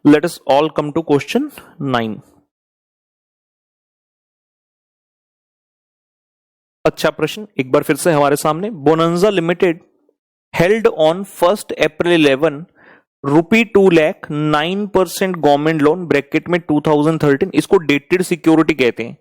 Let us all come to question 9। अच्छा प्रश्न एक बार फिर से हमारे सामने। Bonanza Limited held on 1 April 11 rupee 2 lakh 9% government loan bracket में 2013। इसको डेटेड सिक्योरिटी कहते हैं।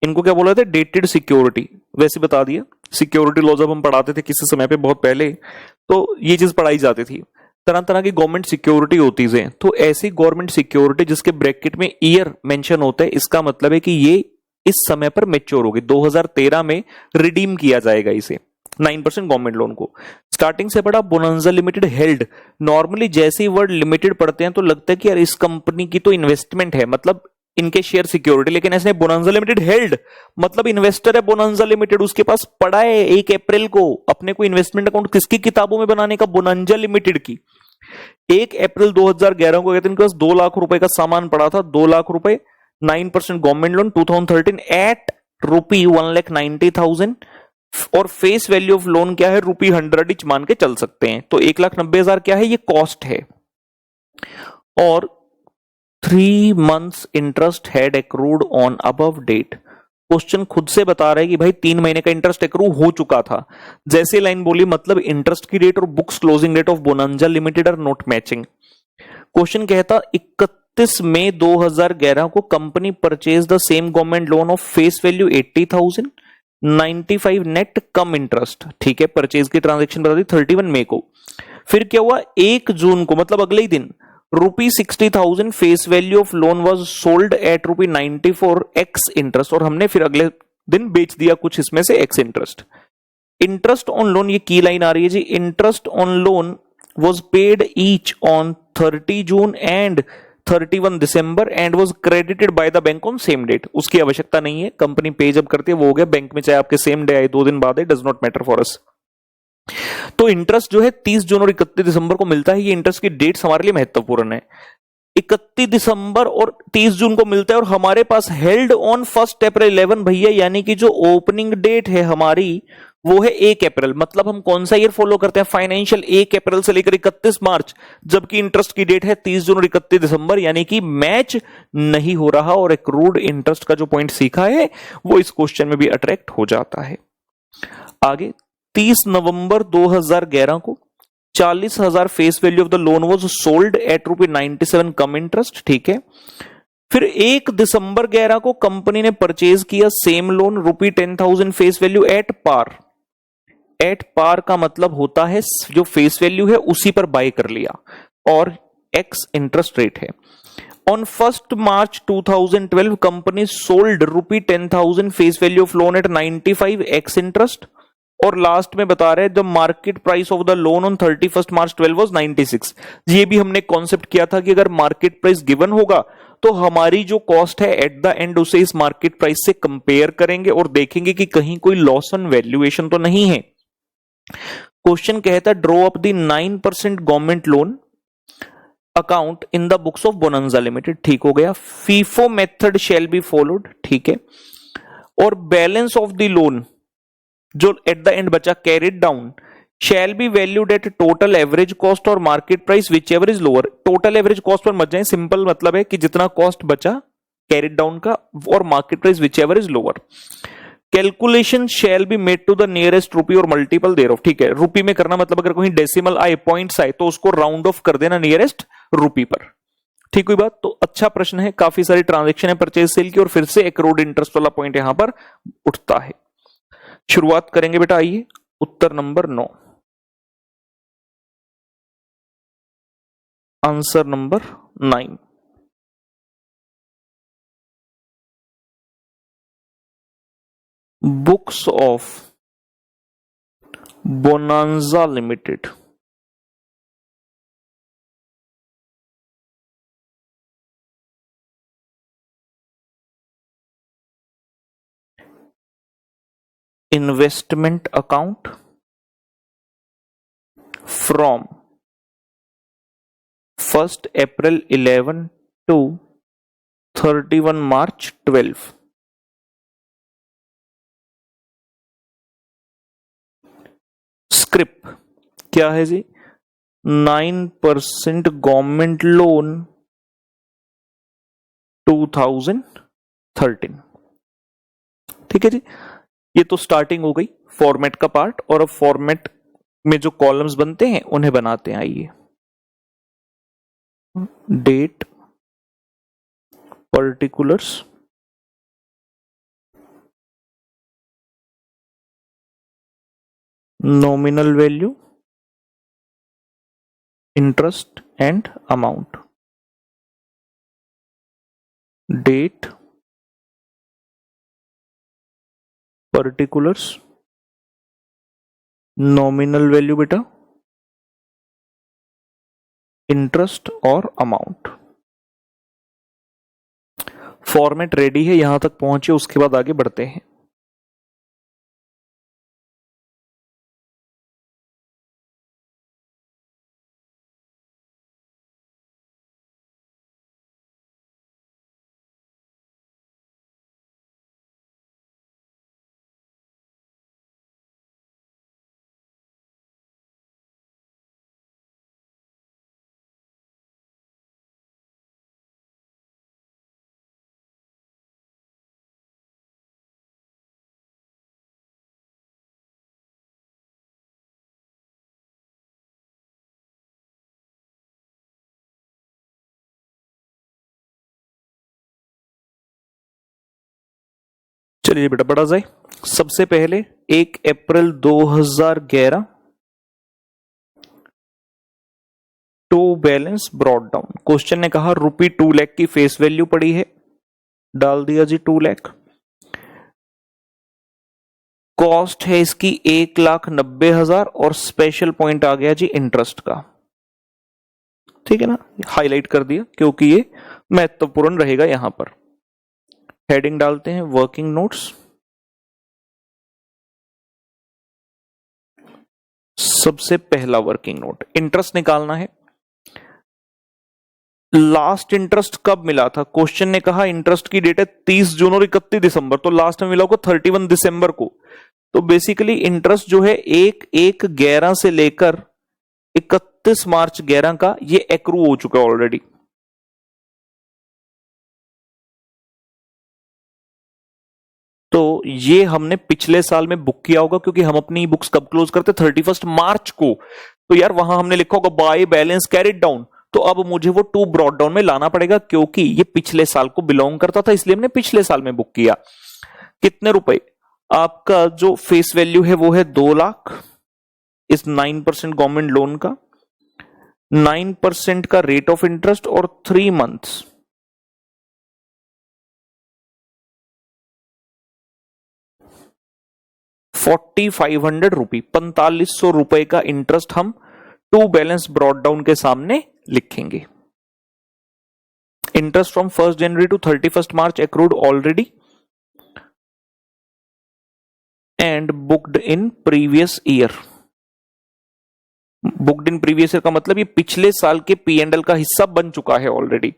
इनको क्या बोला था? Dated security. वैसे बता दिया, सिक्योरिटी लॉ जब हम पढ़ाते थे किसी समय पे बहुत पहले, तो ये चीज पढ़ाई जाती थी। तरह तरह की गवर्नमेंट सिक्योरिटी होती है। तो ऐसी गवर्नमेंट सिक्योरिटी जिसके ब्रैकेट में ईयर मेंशन होता है, इसका मतलब है कि ये इस समय पर मेच्योर होगी। 2013 में रिडीम किया जाएगा इसे, 9% गवर्नमेंट लोन को। स्टार्टिंग से पढ़ा बोनांजा लिमिटेड हेल्ड। नॉर्मली जैसे ही वर्ड लिमिटेड पढ़ते हैं तो लगता है कि यार इस कंपनी की तो इन्वेस्टमेंट है, मतलब इनके शेयर सिक्योरिटी, लेकिन ऐसे बोनांजा लिमिटेड हेल्ड मतलब इन्वेस्टर है बोनांजा लिमिटेड, उसके पास पड़ा है 1 अप्रैल को अपने को इन्वेस्टमेंट अकाउंट किसकी किताबों में बनाने का? बोनांजा लिमिटेड की। 1 अप्रैल 2011 को कहते हैं इनके पास 2 लाख रुपए का सामान पड़ा था। 2 लाख रुपए, 9% गवर्नमेंट लोन 2013 एट रुपी 1,90,000 और फेस वैल्यू ऑफ लोन क्या है? रुपी 100 इच मान के चल सकते हैं। तो 1,90,000 क्या है? ये कॉस्ट है। और 3 months interest had accrued on above date. Question खुद से बता रहा है कि भाई 3 महीने का इंटरेस्ट एक्रू हो चुका था। जैसे लाइन बोली मतलब इंटरेस्ट की डेट और books closing date of Bonanza Limited are not matching. Question कहता 31 मई 2011 को company purchase the same government loan of face value 80,000, 95 net cum interest. ठीक है, परचेज की ट्रांजेक्शन बता दी 31 मई को। फिर क्या हुआ? 1 जून को मतलब अगले ही दिन रुपी 60,000 face value of loan was sold at rupee 94 x interest, और हमने फिर अगले दिन बेच दिया कुछ इसमें से ex interest. Interest on loan, ये की लाइन आ रही है जी। Interest on loan was paid each on 30 June and 31 December and was credited by the bank on same date. उसकी आवश्यकता नहीं है, कंपनी पे जब करती है वो हो गया। बैंक में चाहे आपके सेम डे आए 2 दिन बाद है, does not matter for us. तो इंटरेस्ट जो है 30 जून और 31 दिसंबर को मिलता है। ये इंटरेस्ट की डेट्स हमारे लिए महत्वपूर्ण है। 31 दिसंबर और 30 जून को मिलता है और हमारे पास हेल्ड ऑन 1 अप्रैल 11 भैया, यानी कि जो ओपनिंग डेट है हमारी वो है 1 अप्रैल। मतलब हम कौन सा ईयर फॉलो करते हैं? फाइनेंशियल 1 अप्रैल से लेकर 31 मार्च, जबकि इंटरेस्ट की डेट है 30 जून और 31 दिसंबर, यानी कि मैच नहीं हो रहा। और एक्रूड इंटरेस्ट का जो पॉइंट सीखा है वो इस क्वेश्चन में भी अट्रैक्ट हो जाता है। आगे 30 नवंबर 2011 को 40,000 face value of the loan was sold at rupee 97 come interest. ठीक है, फिर 1 दिसंबर 11 को कंपनी ने परचेज किया same loan rupee 10,000 face value at par. At par का मतलब होता है जो फेस वैल्यू है उसी पर बाय कर लिया और एक्स इंटरेस्ट रेट है। On 1 March 2012 company sold rupee 10,000 face value of loan eight 95 x interest. और लास्ट में बता रहे हैं the market price of the loan on 31 March 12 was 96। ये भी हमने कॉन्सेप्ट किया था कि अगर मार्केट प्राइस गिवन होगा तो हमारी जो कॉस्ट है एट द एंड उसे इस मार्केट प्राइस से कंपेयर करेंगे और देखेंगे कि कहीं कोई लॉस ऑन वैल्यूएशन तो नहीं है। क्वेश्चन कहता है draw up the 9% government loan account in the books of Bonanza Limited. ठीक हो गया। FIFO method shall be followed. ठीक है, और बैलेंस ऑफ द लोन जो एट द एंड बचा carried down shall be valued at total average cost और market price whichever is lower. Total average cost पर मत जाए, सिंपल मतलब है कि जितना कॉस्ट बचा कैरिड डाउन का और market price whichever is lower. Calculation shall be made to the nearest rupee और मल्टीपल देयर ऑफ। ठीक है, रुपी में करना मतलब अगर कोई डेसिमल आए, पॉइंट्स आए तो उसको राउंड ऑफ कर देना नियरेस्ट रुपी पर। ठीक हुई बात। तो अच्छा प्रश्न है, काफी सारी ट्रांजेक्शन है परचेज सेल की और फिर से एक्रूड इंटरेस्ट वाला पॉइंट यहां पर उठता है। शुरुआत करेंगे बेटा, आइए उत्तर number 9, answer number 9। Books of Bonanza Limited investment account from 1 April 11 to 31 March 12। Scrip क्या है जी? 9% गवर्नमेंट लोन 2013। ठीक है जी, ये तो स्टार्टिंग हो गई फॉर्मेट का पार्ट। और अब फॉर्मेट में जो कॉलम्स बनते हैं उन्हें बनाते हैं। आइए, date, particulars, nominal value, interest and amount. Date, particulars, nominal value बेटा, इंटरेस्ट और अमाउंट। फॉर्मेट रेडी है, यहां तक पहुंचे, उसके बाद आगे बढ़ते हैं। चलिए बेटा बढ़ा जाए। सबसे पहले 1 April 2011 to balance brought down. Question ने कहा ₹2 लाख की फेस वैल्यू पड़ी है, डाल दिया जी 2 लाख। कॉस्ट है इसकी 1,90,000 और स्पेशल पॉइंट आ गया जी इंटरेस्ट का। ठीक है ना, हाईलाइट कर दिया क्योंकि ये महत्वपूर्ण रहेगा। यहां पर हेडिंग डालते हैं वर्किंग नोट्स। सबसे पहला वर्किंग नोट, इंटरेस्ट निकालना है। लास्ट इंटरेस्ट कब मिला था? क्वेश्चन ने कहा इंटरेस्ट की डेट है 30 जून और 31 दिसंबर, तो लास्ट में मिला होगा 31 दिसंबर को। तो बेसिकली इंटरेस्ट जो है 1/1/11 से लेकर 31 मार्च 11 का ये एक्रू हो चुका है ऑलरेडी। तो ये हमने पिछले साल में बुक किया होगा क्योंकि हम अपनी बुक्स कब क्लोज करते? 31 मार्च को। तो यार वहां हमने लिखा होगा बाय बैलेंस कैरिड डाउन, तो अब मुझे वो टू ब्रॉड डाउन में लाना पड़ेगा क्योंकि ये पिछले साल को बिलोंग करता था, इसलिए हमने पिछले साल में बुक किया। कितने रुपए? आपका जो फेस वैल्यू है वो है 2 लाख इस 9% गवर्नमेंट लोन का, 9% का रेट ऑफ इंटरेस्ट और 3 मंथ्स। ₹4,500, 4500 रुपए का इंटरेस्ट हम टू बैलेंस ब्रॉड डाउन के सामने लिखेंगे। Interest from 1 January to 31 March accrued already and booked in previous year. Booked in previous year का मतलब ये पिछले साल के P&L का हिस्सा बन चुका है ऑलरेडी।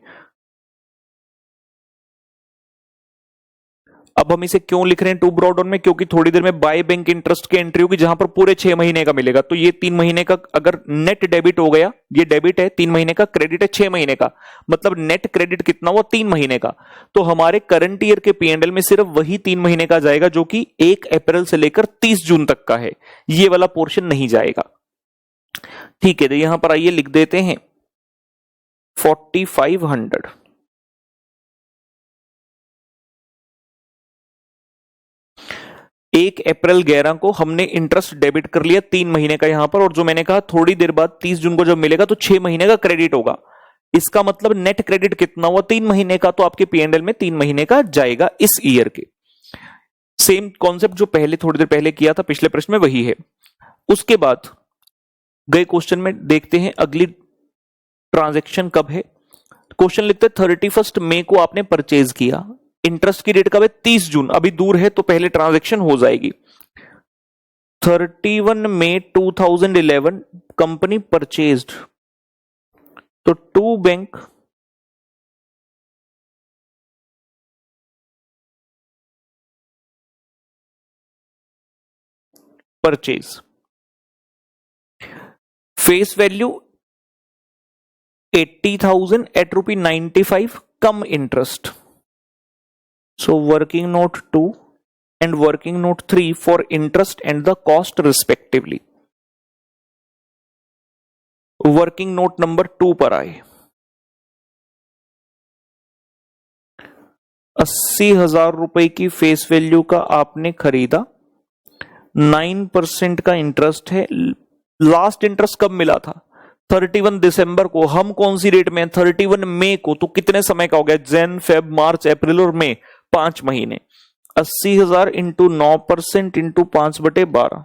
अब हम इसे क्यों लिख रहे हैं टू ब्रॉड डाउन में? क्योंकि थोड़ी देर में बाय बैंक इंटरेस्ट की एंट्री होगी जहां पर पूरे 6 महीने का मिलेगा। तो ये 3 महीने का अगर नेट डेबिट हो गया, ये डेबिट है 3 महीने का, क्रेडिट है 6 महीने का, मतलब नेट क्रेडिट कितना हुआ? 3 महीने का। तो हमारे करंट ईयर के P&L में सिर्फ वही 3 महीने का जाएगा जो कि 1 अप्रैल से लेकर 30 जून तक का है, ये वाला पोर्शन नहीं जाएगा। ठीक है, तो यहां पर आइए लिख देते हैं 4,500। 1 अप्रैल 11 को हमने इंटरेस्ट डेबिट कर लिया 3 महीने का यहां पर, और जो मैंने कहा थोड़ी देर बाद 30 जून को जब मिलेगा तो 6 महीने का क्रेडिट होगा। इसका मतलब नेट क्रेडिट कितना हुआ? 3 महीने का। तो आपके P&L में 3 महीने का जाएगा इस ईयर के। सेम कॉन्सेप्ट जो पहले थोड़ी देर पहले किया था पिछले प्रश्न में वही है। उसके बाद गए क्वेश्चन में देखते हैं अगली ट्रांजैक्शन कब है। क्वेश्चन लिखते हैं 31 मई को आपने परचेज किया, इंटरेस्ट की डेट कब है? 30 जून, अभी दूर है तो पहले ट्रांजैक्शन हो जाएगी। 31 मई 2011 कंपनी परचेज्ड, तो to bank purchase, face value 80,000 at rupee 95 cum interest. So working note 2 and working note 3 for interest and the cost respectively. Working note number 2 पर आए. 80,000 रुपए की फेस वैल्यू का आपने खरीदा, 9% का इंटरेस्ट है. लास्ट इंटरेस्ट कब मिला था? 31 दिसंबर को. हम कौन सी डेट में? 31 मई को. तो कितने समय का हो गया? जैन, फेब, मार्च, अप्रैल और मई, 5 महीने. 80,000 इंटू 9% इंटू 5/12,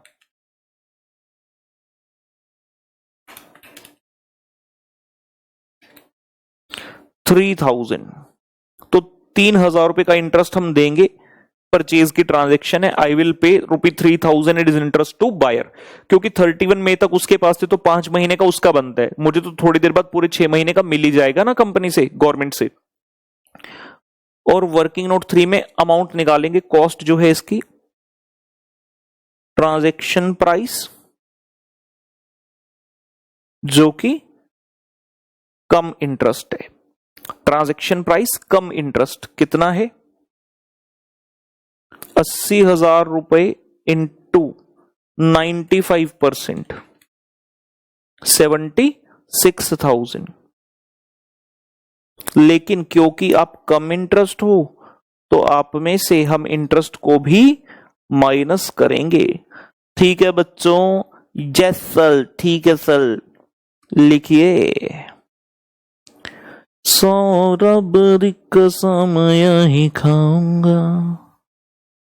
3,000. तो 3,000 रुपए का इंटरेस्ट हम देंगे. परचेज की ट्रांजैक्शन है. आई will pay ₹3,000 it is interest to buyer. क्योंकि 31 मई तक उसके पास थे तो 5 महीने का उसका बनता है. मुझे तो थोड़ी देर बाद पूरे 6 महीने का मिल ही जाएगा ना कंपनी से, गवर्नमेंट से. और वर्किंग नोट 3 में अमाउंट निकालेंगे. कॉस्ट जो है इसकी, ट्रांजैक्शन प्राइस जो कि कम इंटरेस्ट है. ट्रांजैक्शन प्राइस कम इंटरेस्ट कितना है? 80,000 रुपए इंटू 95%, 76,000. लेकिन क्योंकि आप कम इंटरेस्ट हो तो आप में से हम इंटरेस्ट को भी माइनस करेंगे. ठीक है बच्चों? यस सर, ठीक है सर. लिखिए, सौरभ कसम यही खाऊंगा,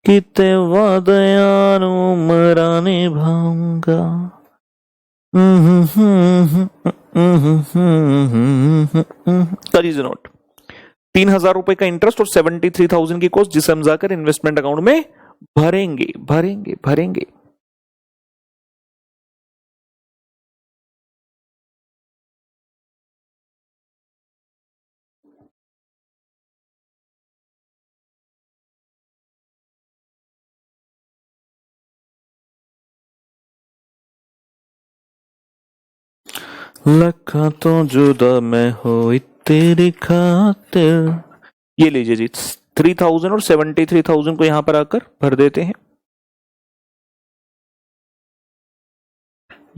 किते वादयान उमराने भाऊंगा. नोट 3,000 रुपए का इंटरेस्ट और 73,000 की कॉस्ट, जिसे हम जाकर इन्वेस्टमेंट अकाउंट में भरेंगे भरेंगे भरेंगे. लखा तो जुदा मैं हो तेरी खातिर. ये लीजिए जी, 3,000 और 73,000 को यहां पर आकर भर देते हैं.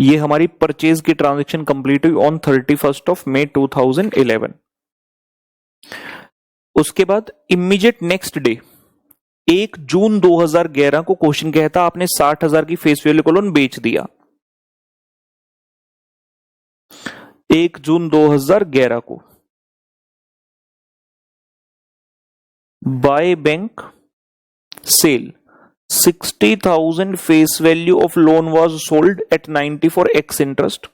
ये हमारी परचेज की ट्रांजैक्शन कंप्लीट हुई ऑन 31 मई 2011. उसके बाद इमीडिएट नेक्स्ट डे 1 जून 2011 को क्वेश्चन कहता आपने 60,000 की फेस वैल्यू को लोन बेच दिया. 1 जून 2011 को by bank sale 60,000 face value of loan was sold at 94x interest.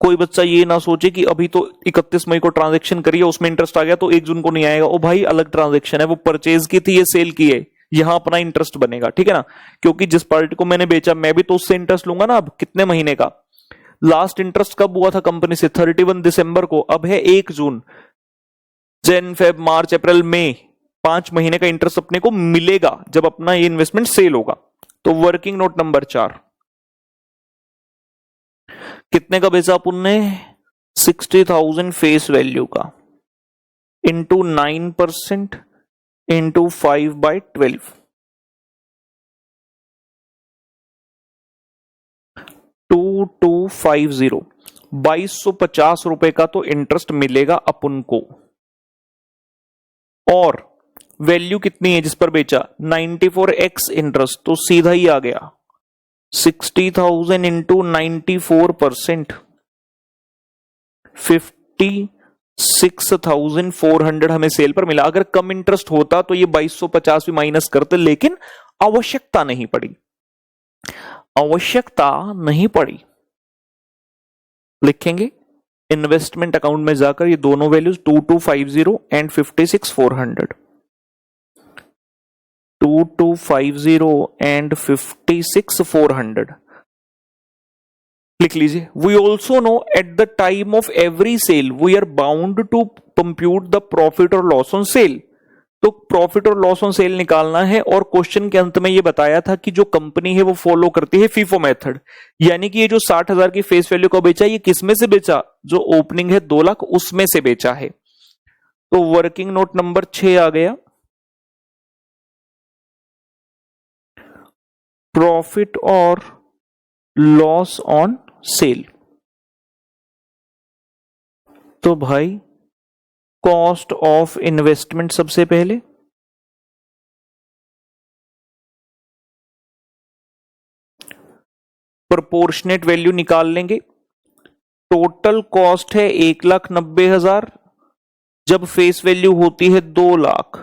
कोई बच्चा ये ना सोचे कि अभी तो 31 मई को ट्रांजैक्शन करिए, उसमें इंटरेस्ट आ गया तो 1 जून को नहीं आएगा. ओ भाई, अलग ट्रांजैक्शन है, वो परचेज की थी, ये सेल की है, यहां अपना इंटरेस्ट बनेगा. ठीक है ना? क्योंकि जिस पार्टी को मैंने बेचा मैं भी तो उससे इंटरेस्ट लूंगा ना. अब कितने महीने का? लास्ट इंटरेस्ट कब हुआ था कंपनी से? 31 दिसंबर को. अब है 1 जून. जैन, फेब, मार्च, अप्रैल, मई, 5 महीने का इंटरेस्ट अपने को मिलेगा जब अपना ये इन्वेस्टमेंट सेल होगा. तो वर्किंग नोट नंबर 4, कितने का बेचा अपन ने? 60,000 फेस वैल्यू का इंटू 9% इंटू 5/12, 2250. 2250 रुपए का तो इंटरेस्ट मिलेगा अपन को. और वैल्यू कितनी है जिस पर बेचा? 94x interest. तो सीधा ही आ गया 60,000 इंटू 94%, 56,400 हमें सेल पर मिला. अगर कम इंटरेस्ट होता तो ये 2250 भी माइनस करते, लेकिन आवश्यकता नहीं पड़ी. आवश्यकता नहीं पड़ी. लिखेंगे इन्वेस्टमेंट अकाउंट में जाकर ये दोनों वैल्यूज 2250 एंड 56,400. 2250 एंड 56,400 लिख लीजिए. We also know at the time of every sale we are bound to compute the profit और लॉस ऑन सेल. तो प्रॉफिट और लॉस ऑन सेल निकालना है, और क्वेश्चन के अंत में ये बताया था कि जो कंपनी है वो फॉलो करती है फीफो मेथड, यानी कि ये जो 60,000 की फेस वैल्यू को बेचा, ये किसमें से बेचा, जो ओपनिंग है 2 लाख उसमें से बेचा है। तो वर्किंग नोट नंबर 6 आ गया, प्रॉफिट और लॉस ऑन सेल। तो भाई कॉस्ट ऑफ इन्वेस्टमेंट सबसे पहले, प्रोपोर्शनेट वैल्यू निकाल लेंगे। टोटल कॉस्ट है 1,90,000 जब फेस वैल्यू होती है 2 लाख।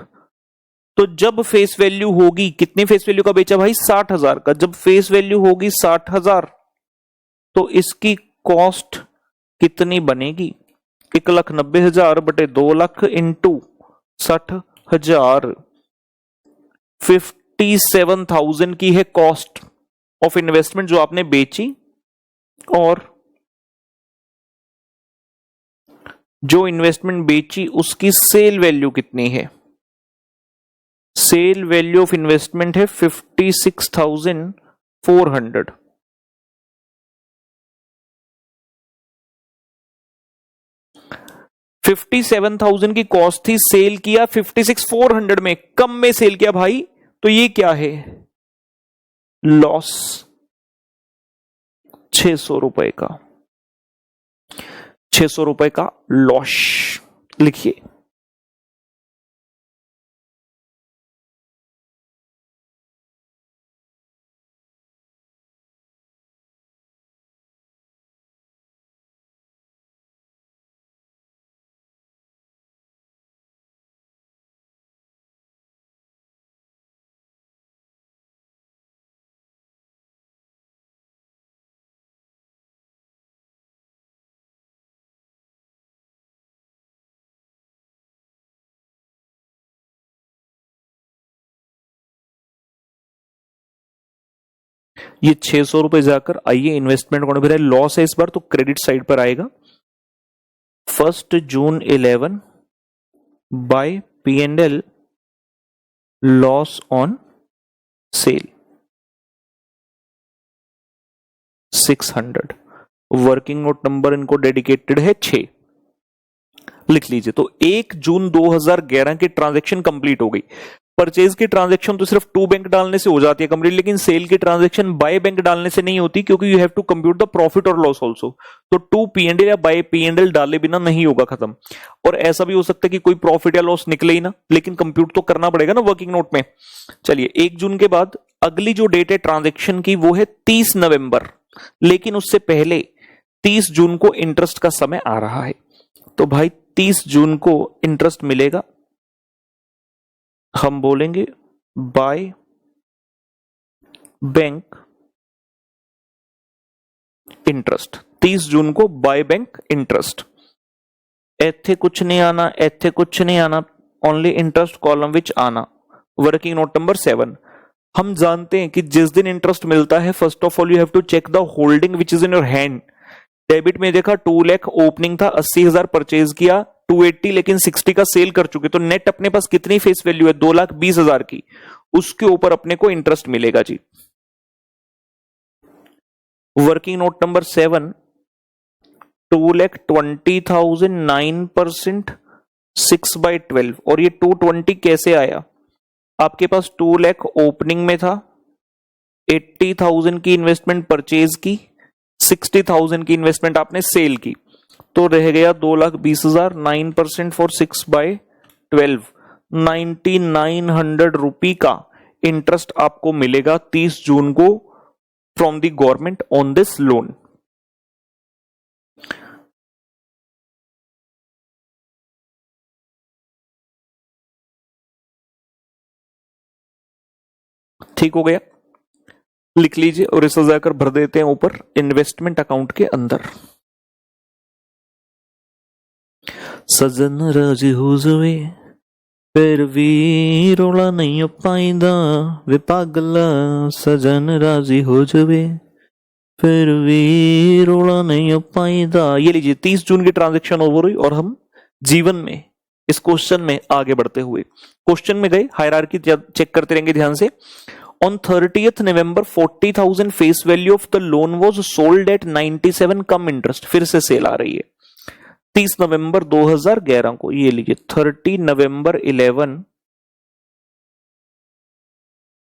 तो जब फेस वैल्यू होगी, कितनी फेस वैल्यू का बेचा भाई, 60,000 का, जब फेस वैल्यू होगी 60,000 तो इसकी कॉस्ट कितनी बनेगी, 1,90,000 बटे 2 लाख इंटू 60,000, 57,000 की है कॉस्ट ऑफ इन्वेस्टमेंट जो आपने बेची, और जो इन्वेस्टमेंट बेची उसकी सेल वैल्यू कितनी है, सेल वैल्यू ऑफ इन्वेस्टमेंट है 56,400। $57,000 की कॉस्ट थी, सेल किया 56,400 में, कम में सेल किया भाई, तो ये क्या है, लॉस 600 रुपए का, 600 रुपए का लॉस लिखिए। ये 600 रुपए जाकर आइए इन्वेस्टमेंट अकाउंट में, लॉस है इस बार तो क्रेडिट साइड पर आएगा। 1 June 11 by P&L loss on sale 600, working note number इनको डेडिकेटेड है 6, लिख लीजिए। तो 1 जून 2011 की ट्रांजैक्शन कंप्लीट हो गई। परचेज की ट्रांजैक्शन तो सिर्फ टू बैंक डालने से हो जाती है कंप्लीट, लेकिन सेल की ट्रांजैक्शन बाय बैंक डालने से नहीं होती, क्योंकि you have to compute the profit और लॉस आल्सो। तो टू P&L या बाय P&L डाले बिना नहीं होगा खत्म। और ऐसा भी हो सकता है कि कोई प्रॉफिट या लॉस निकले ही ना, लेकिन कंप्यूट तो करना पड़ेगा ना वर्किंग नोट में। चलिए 1 जून के बाद अगली जो डेट है ट्रांजेक्शन की वो है 30 नवंबर, लेकिन उससे पहले 30 जून को इंटरेस्ट का समय आ रहा है। तो भाई 30 जून को इंटरेस्ट मिलेगा, हम बोलेंगे बाय बैंक इंटरेस्ट। 30 जून को बाय बैंक इंटरेस्ट, एथे कुछ नहीं आना, एथे कुछ नहीं आना, ओनली इंटरेस्ट कॉलम विच आना। वर्किंग नोट नंबर 7, हम जानते हैं कि जिस दिन इंटरेस्ट मिलता है first of all you have to check the holding which is in your hand. Debit में देखा 2 लाख ओपनिंग था, 80,000 परचेज किया, 280 लेकिन 60 का सेल कर चुके, तो नेट अपने पास कितनी फेस वैल्यू है, 2,20,000 की, उसके ऊपर अपने को इंटरेस्ट मिलेगा जी। वर्किंग नोट नंबर 7, 2,20,000 9%, 6/12, और ये 220 कैसे आया, आपके पास 2 लाख ओपनिंग में था, 80,000 की इन्वेस्टमेंट परचेज की, 60,000 की इन्वेस्टमेंट आपने सेल की, तो रह गया 2,20,000, 9% फॉर 6/12, 9,900 रुपी का इंटरेस्ट आपको मिलेगा 30 जून को from the government on this loan. ठीक हो गया, लिख लीजिए और इसे जाकर भर देते हैं ऊपर इन्वेस्टमेंट अकाउंट के अंदर। सजन राजी हो जावे फिर भी रोला नहीं पाइंदा वे पागला, सजन राजी हो जावे फिर भी रोला नहीं पाइंदा। ये लीजिए 30 जून की ट्रांजैक्शन ओवर हुई और हम जीवन में इस क्वेश्चन में आगे बढ़ते हुए क्वेश्चन में गए, हायरार्की चेक करते रहेंगे ध्यान से। On 30th November 40,000 face value of the loan was sold at 97 come interest. फिर से सेल आ रही है 30 नवंबर 2011 को, ये लीजिए 30 नवंबर 11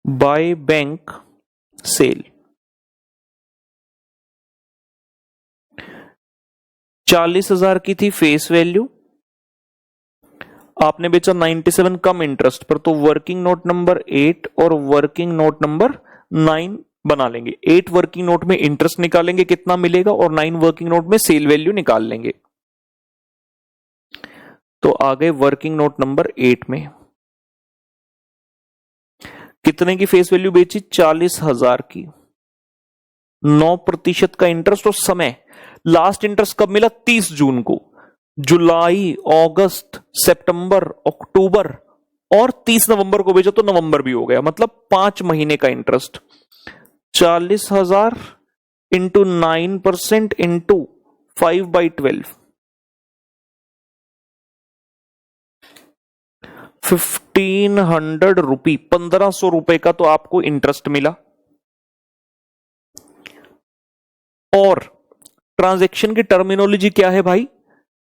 बाय बैंक सेल। 40,000 की थी फेस वैल्यू, आपने बेचा 97 कम इंटरेस्ट पर, तो वर्किंग नोट नंबर 8 और वर्किंग नोट नंबर 9 बना लेंगे। 8 वर्किंग नोट में इंटरेस्ट निकालेंगे कितना मिलेगा, और 9 वर्किंग नोट में सेल वैल्यू निकाल लेंगे। तो आ गए वर्किंग नोट नंबर 8 में कितने की फेस वैल्यू बेची, 40,000 की, 9% का इंटरेस्ट। और समय, लास्ट इंटरेस्ट कब मिला, 30 जून को। जुलाई, अगस्त, सितंबर, अक्टूबर और 30 नवंबर को बेचा तो नवंबर भी हो गया, मतलब 5 महीने का इंटरेस्ट। 40,000 इंटू 9% इंटू 5/12, 1500 रुपी, 1500 रुपए का तो आपको इंटरेस्ट मिला। और ट्रांजैक्शन की टर्मिनोलॉजी क्या है भाई,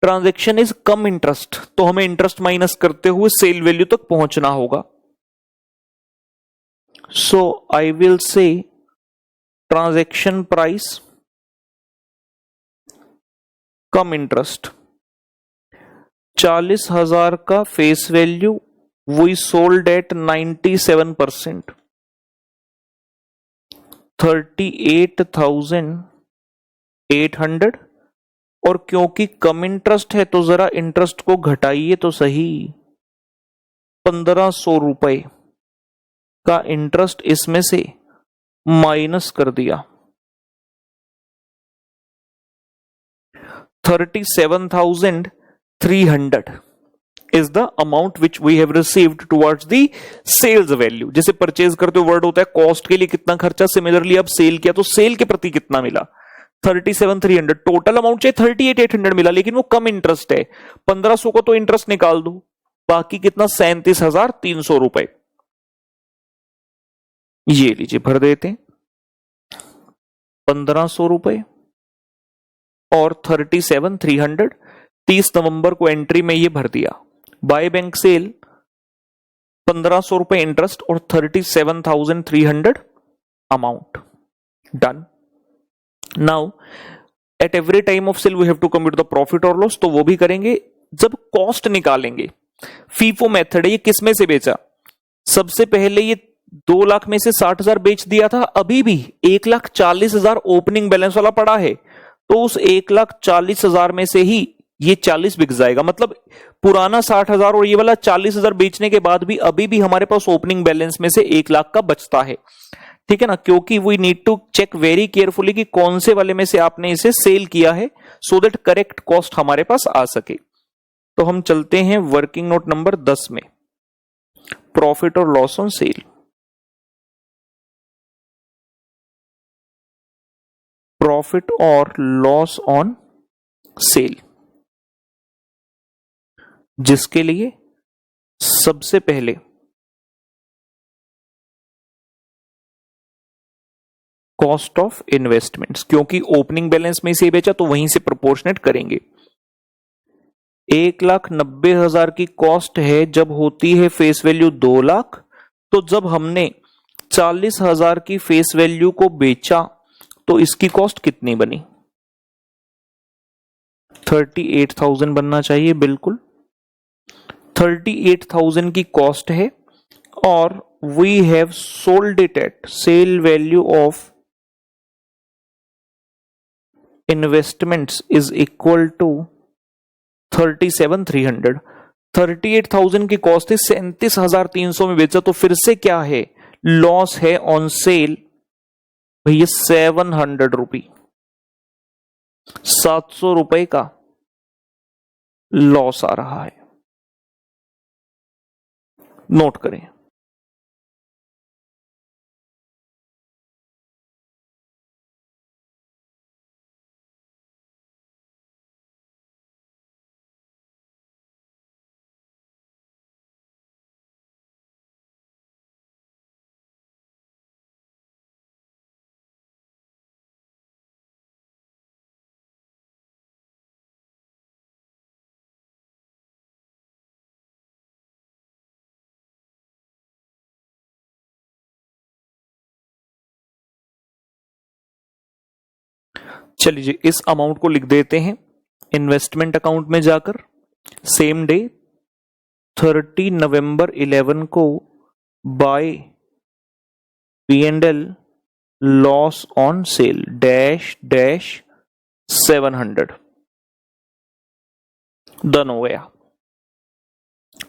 ट्रांजैक्शन इज कम इंटरेस्ट, तो हमें इंटरेस्ट माइनस करते हुए सेल वैल्यू तक पहुंचना होगा। So I will say transaction price cum interest, 40,000 का face value, we sold at 97%, 38,800। और क्योंकि कम इंटरेस्ट है तो जरा इंटरेस्ट को घटाइए तो सही, 1500 रुपए का इंटरेस्ट इसमें से माइनस कर दिया, 37,300 is the amount which we have received towards the sales value। जैसे परचेज करते हो वर्ड होता है कॉस्ट के लिए कितना खर्चा, सिमिलरली अब सेल किया तो सेल के प्रति कितना मिला, 37,300। टोटल अमाउंट चाहिए 38,800 मिला, लेकिन वो कम इंटरेस्ट है, 1500 को तो इंटरेस्ट निकाल दो, बाकी कितना 37,300 रुपए। ये लीजिए भर देते, 1500 रुपए और 37,300, 30 नवंबर को एंट्री में ये भर दिया। बाय बैंक सेल 1500 रुपए इंटरेस्ट और 37,300 amount, done. Now at every time of sale we have to compute the profit और लॉस, तो वो भी करेंगे जब कॉस्ट निकालेंगे। फीफो मेथड है, ये किस में से बेचा, सबसे पहले ये 2 लाख में से 60,000 बेच दिया था, अभी भी 1,40,000 ओपनिंग बैलेंस वाला पड़ा है, तो उस 1,40,000 में से ही ये 40 बिक जाएगा। मतलब पुराना 60,000 और ये वाला 40,000 बेचने के बाद भी अभी भी हमारे पास ओपनिंग बैलेंस में से 1 लाख का बचता है, ठीक है ना, क्योंकि we need to check very carefully कि कौन से वाले में से आपने इसे सेल किया है, सो दैट करेक्ट कॉस्ट हमारे पास आ सके। तो हम चलते हैं वर्किंग नोट नंबर 10 में, प्रॉफिट और लॉस ऑन सेल। प्रॉफिट और लॉस ऑन सेल, जिसके लिए सबसे पहले कॉस्ट ऑफ इन्वेस्टमेंट्स, क्योंकि ओपनिंग बैलेंस में से बेचा तो वहीं से प्रोपोर्शनेट करेंगे। 1,90,000 की कॉस्ट है जब होती है फेस वैल्यू 2 लाख, तो जब हमने 40,000 की फेस वैल्यू को बेचा तो इसकी कॉस्ट कितनी बनी, 38,000 बनना चाहिए, बिल्कुल 38,000 की कॉस्ट है, और we have sold it at sale value of investments is equal to 37,300। 38,000 की कॉस्ट है, 37,300 में बेचा, तो फिर से क्या है, लॉस है ऑन सेल भैया 700 रुपी, 700 रुपए का लॉस आ रहा है, नोट करें। चलिए जी, इस अमाउंट को लिख देते हैं इन्वेस्टमेंट अकाउंट में जाकर। सेम डे 30 नवंबर 11 को by P&L loss on sale dash dash 700 done हो गया।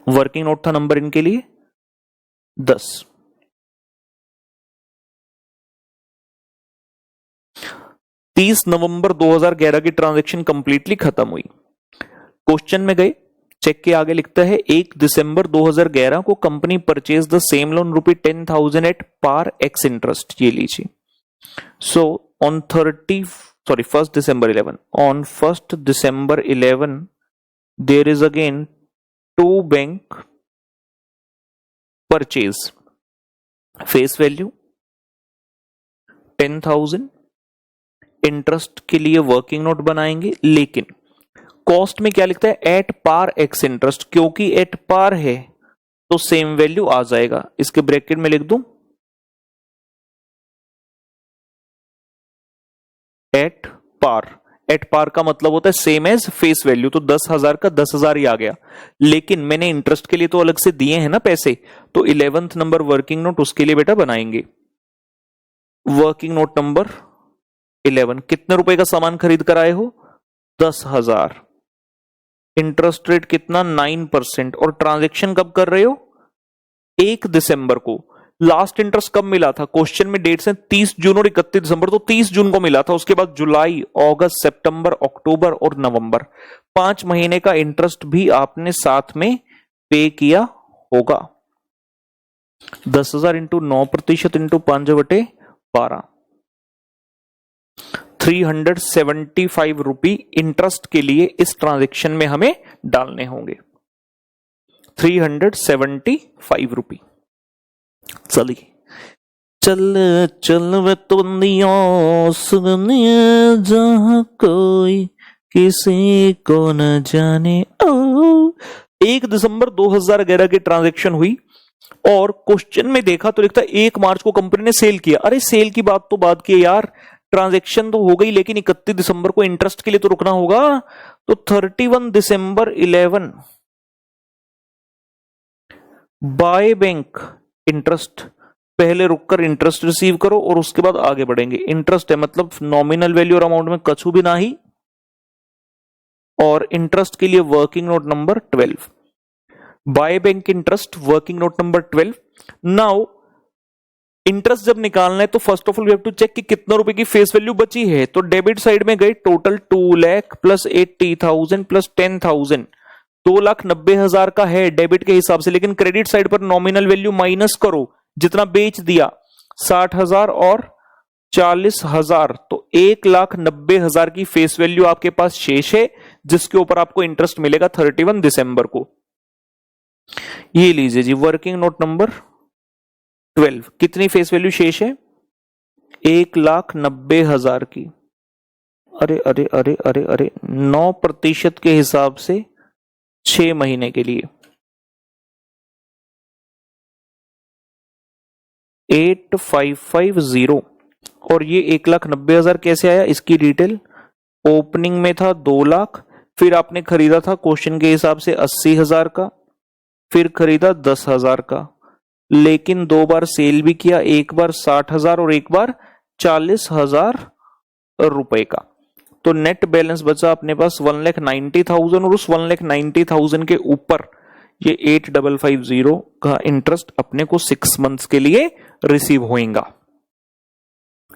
वर्किंग नोट था नंबर इनके लिए 10। 30 नवंबर 2011 की ट्रांजैक्शन कंप्लीटली खत्म हुई। क्वेश्चन में गए, चेक के आगे लिखता है 1 दिसंबर 2011 को company purchase the same loan ₹10,000 at par ex interest. ये लीजिए। So on 1st December 11, on 1st December 11 there is again two bank purchase, face value 10,000, interest के लिए वर्किंग नोट बनाएंगे, लेकिन कॉस्ट में क्या लिखता है, एट पार एक्स इंटरेस्ट, क्योंकि एट पार है तो सेम वैल्यू आ जाएगा। इसके ब्रैकेट में लिख दूं एट पार। एट पार का मतलब होता है सेम एज फेस वैल्यू, तो 10,000 का 10,000 ही आ गया। लेकिन मैंने इंटरेस्ट के लिए तो अलग से दिए हैं ना पैसे, तो 11th नंबर वर्किंग नोट उसके लिए बेटा बनाएंगे। वर्किंग नोट नंबर 11, कितने रुपए का सामान खरीद कर आए हो, 10,000। इंटरेस्ट रेट कितना, 9%। और ट्रांजैक्शन कब कर रहे हो, 1 दिसंबर को। लास्ट इंटरेस्ट कब मिला था, क्वेश्चन में डेट्स हैं 30 जून और 31 दिसंबर, तो 30 जून को मिला था। उसके बाद जुलाई, अगस्त, सितंबर, अक्टूबर और नवंबर, 5 महीने का इंटरेस्ट भी आपने साथ में पे किया होगा। 10,000 इंटू 9% इंटू 5/12, 375 रुपी इंटरेस्ट के लिए इस ट्रांजैक्शन में हमें डालने होंगे। 375 रुपी। चलिए, चल चल वे तुंदियों सुनिए जहां कोई किसी को न जाने। 1 दिसंबर 2011 की ट्रांजैक्शन हुई और क्वेश्चन में देखा तो लिखता है 1 मार्च को कंपनी ने सेल किया। अरे सेल की बात तो बात की यार, ट्रांजैक्शन तो हो गई, लेकिन 31 दिसंबर को इंटरेस्ट के लिए तो रुकना होगा। तो 31 दिसंबर 11 बाय बैंक इंटरेस्ट, पहले रुककर इंटरेस्ट रिसीव करो और उसके बाद आगे बढ़ेंगे। इंटरेस्ट है मतलब नॉमिनल वैल्यू और अमाउंट में कछु भी ना ही। और इंटरेस्ट के लिए working note number 12, by bank interest working note number 12। Now interest जब निकालना है तो first of all we have to check कि कितना रुपए की फेस वैल्यू बची है। तो डेबिट साइड में गए, टोटल 2 लाख प्लस 80,000 प्लस 10,000, 2,90,000 का है डेबिट के हिसाब से। लेकिन क्रेडिट साइड पर नॉमिनल वैल्यू माइनस करो, जितना बेच दिया 60,000 और 40,000, तो 1,90,000 की फेस वैल्यू आपके पास शेष है, जिसके ऊपर आपको इंटरेस्ट मिलेगा 31 दिसंबर को। ये लीजिए जी, वर्किंग नोट नंबर 12, कितनी फेस वैल्यू शेष है, 1,90,000 की। अरे अरे अरे अरे अरे, 9% के हिसाब से 6 महीने के लिए 8,550। और ये 1,90,000 कैसे आया, इसकी डिटेल। ओपनिंग में था 2 लाख, फिर आपने खरीदा था क्वेश्चन के हिसाब से 80,000 का, फिर खरीदा 10,000 का, लेकिन 2 बार सेल भी किया, एक बार 60,000 और एक बार 40,000 रुपए का। तो नेट बैलेंस बचा अपने पास 1,90,000 और उस 1,90,000 के ऊपर ये 8,550 का इंटरेस्ट अपने को 6 मंथ्स के लिए रिसीव होएगा।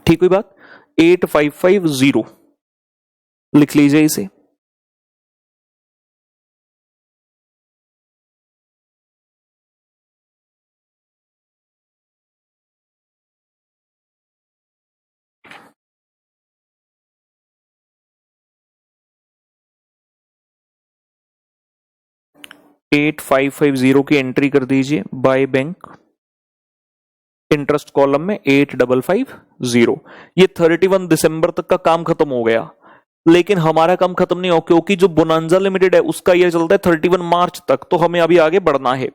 ठीक हुई बात, 8,550 लिख लीजिए इसे। एट 550 की एंट्री कर दीजिए बाय बैंक, इंटरेस्ट कॉलम में 8,550। ये 31 दिसंबर तक का काम खत्म हो गया, लेकिन हमारा काम खत्म नहीं हो, क्योंकि जो बोनांजा लिमिटेड है उसका ये चलता है 31 मार्च तक, तो हमें अभी आगे बढ़ना है।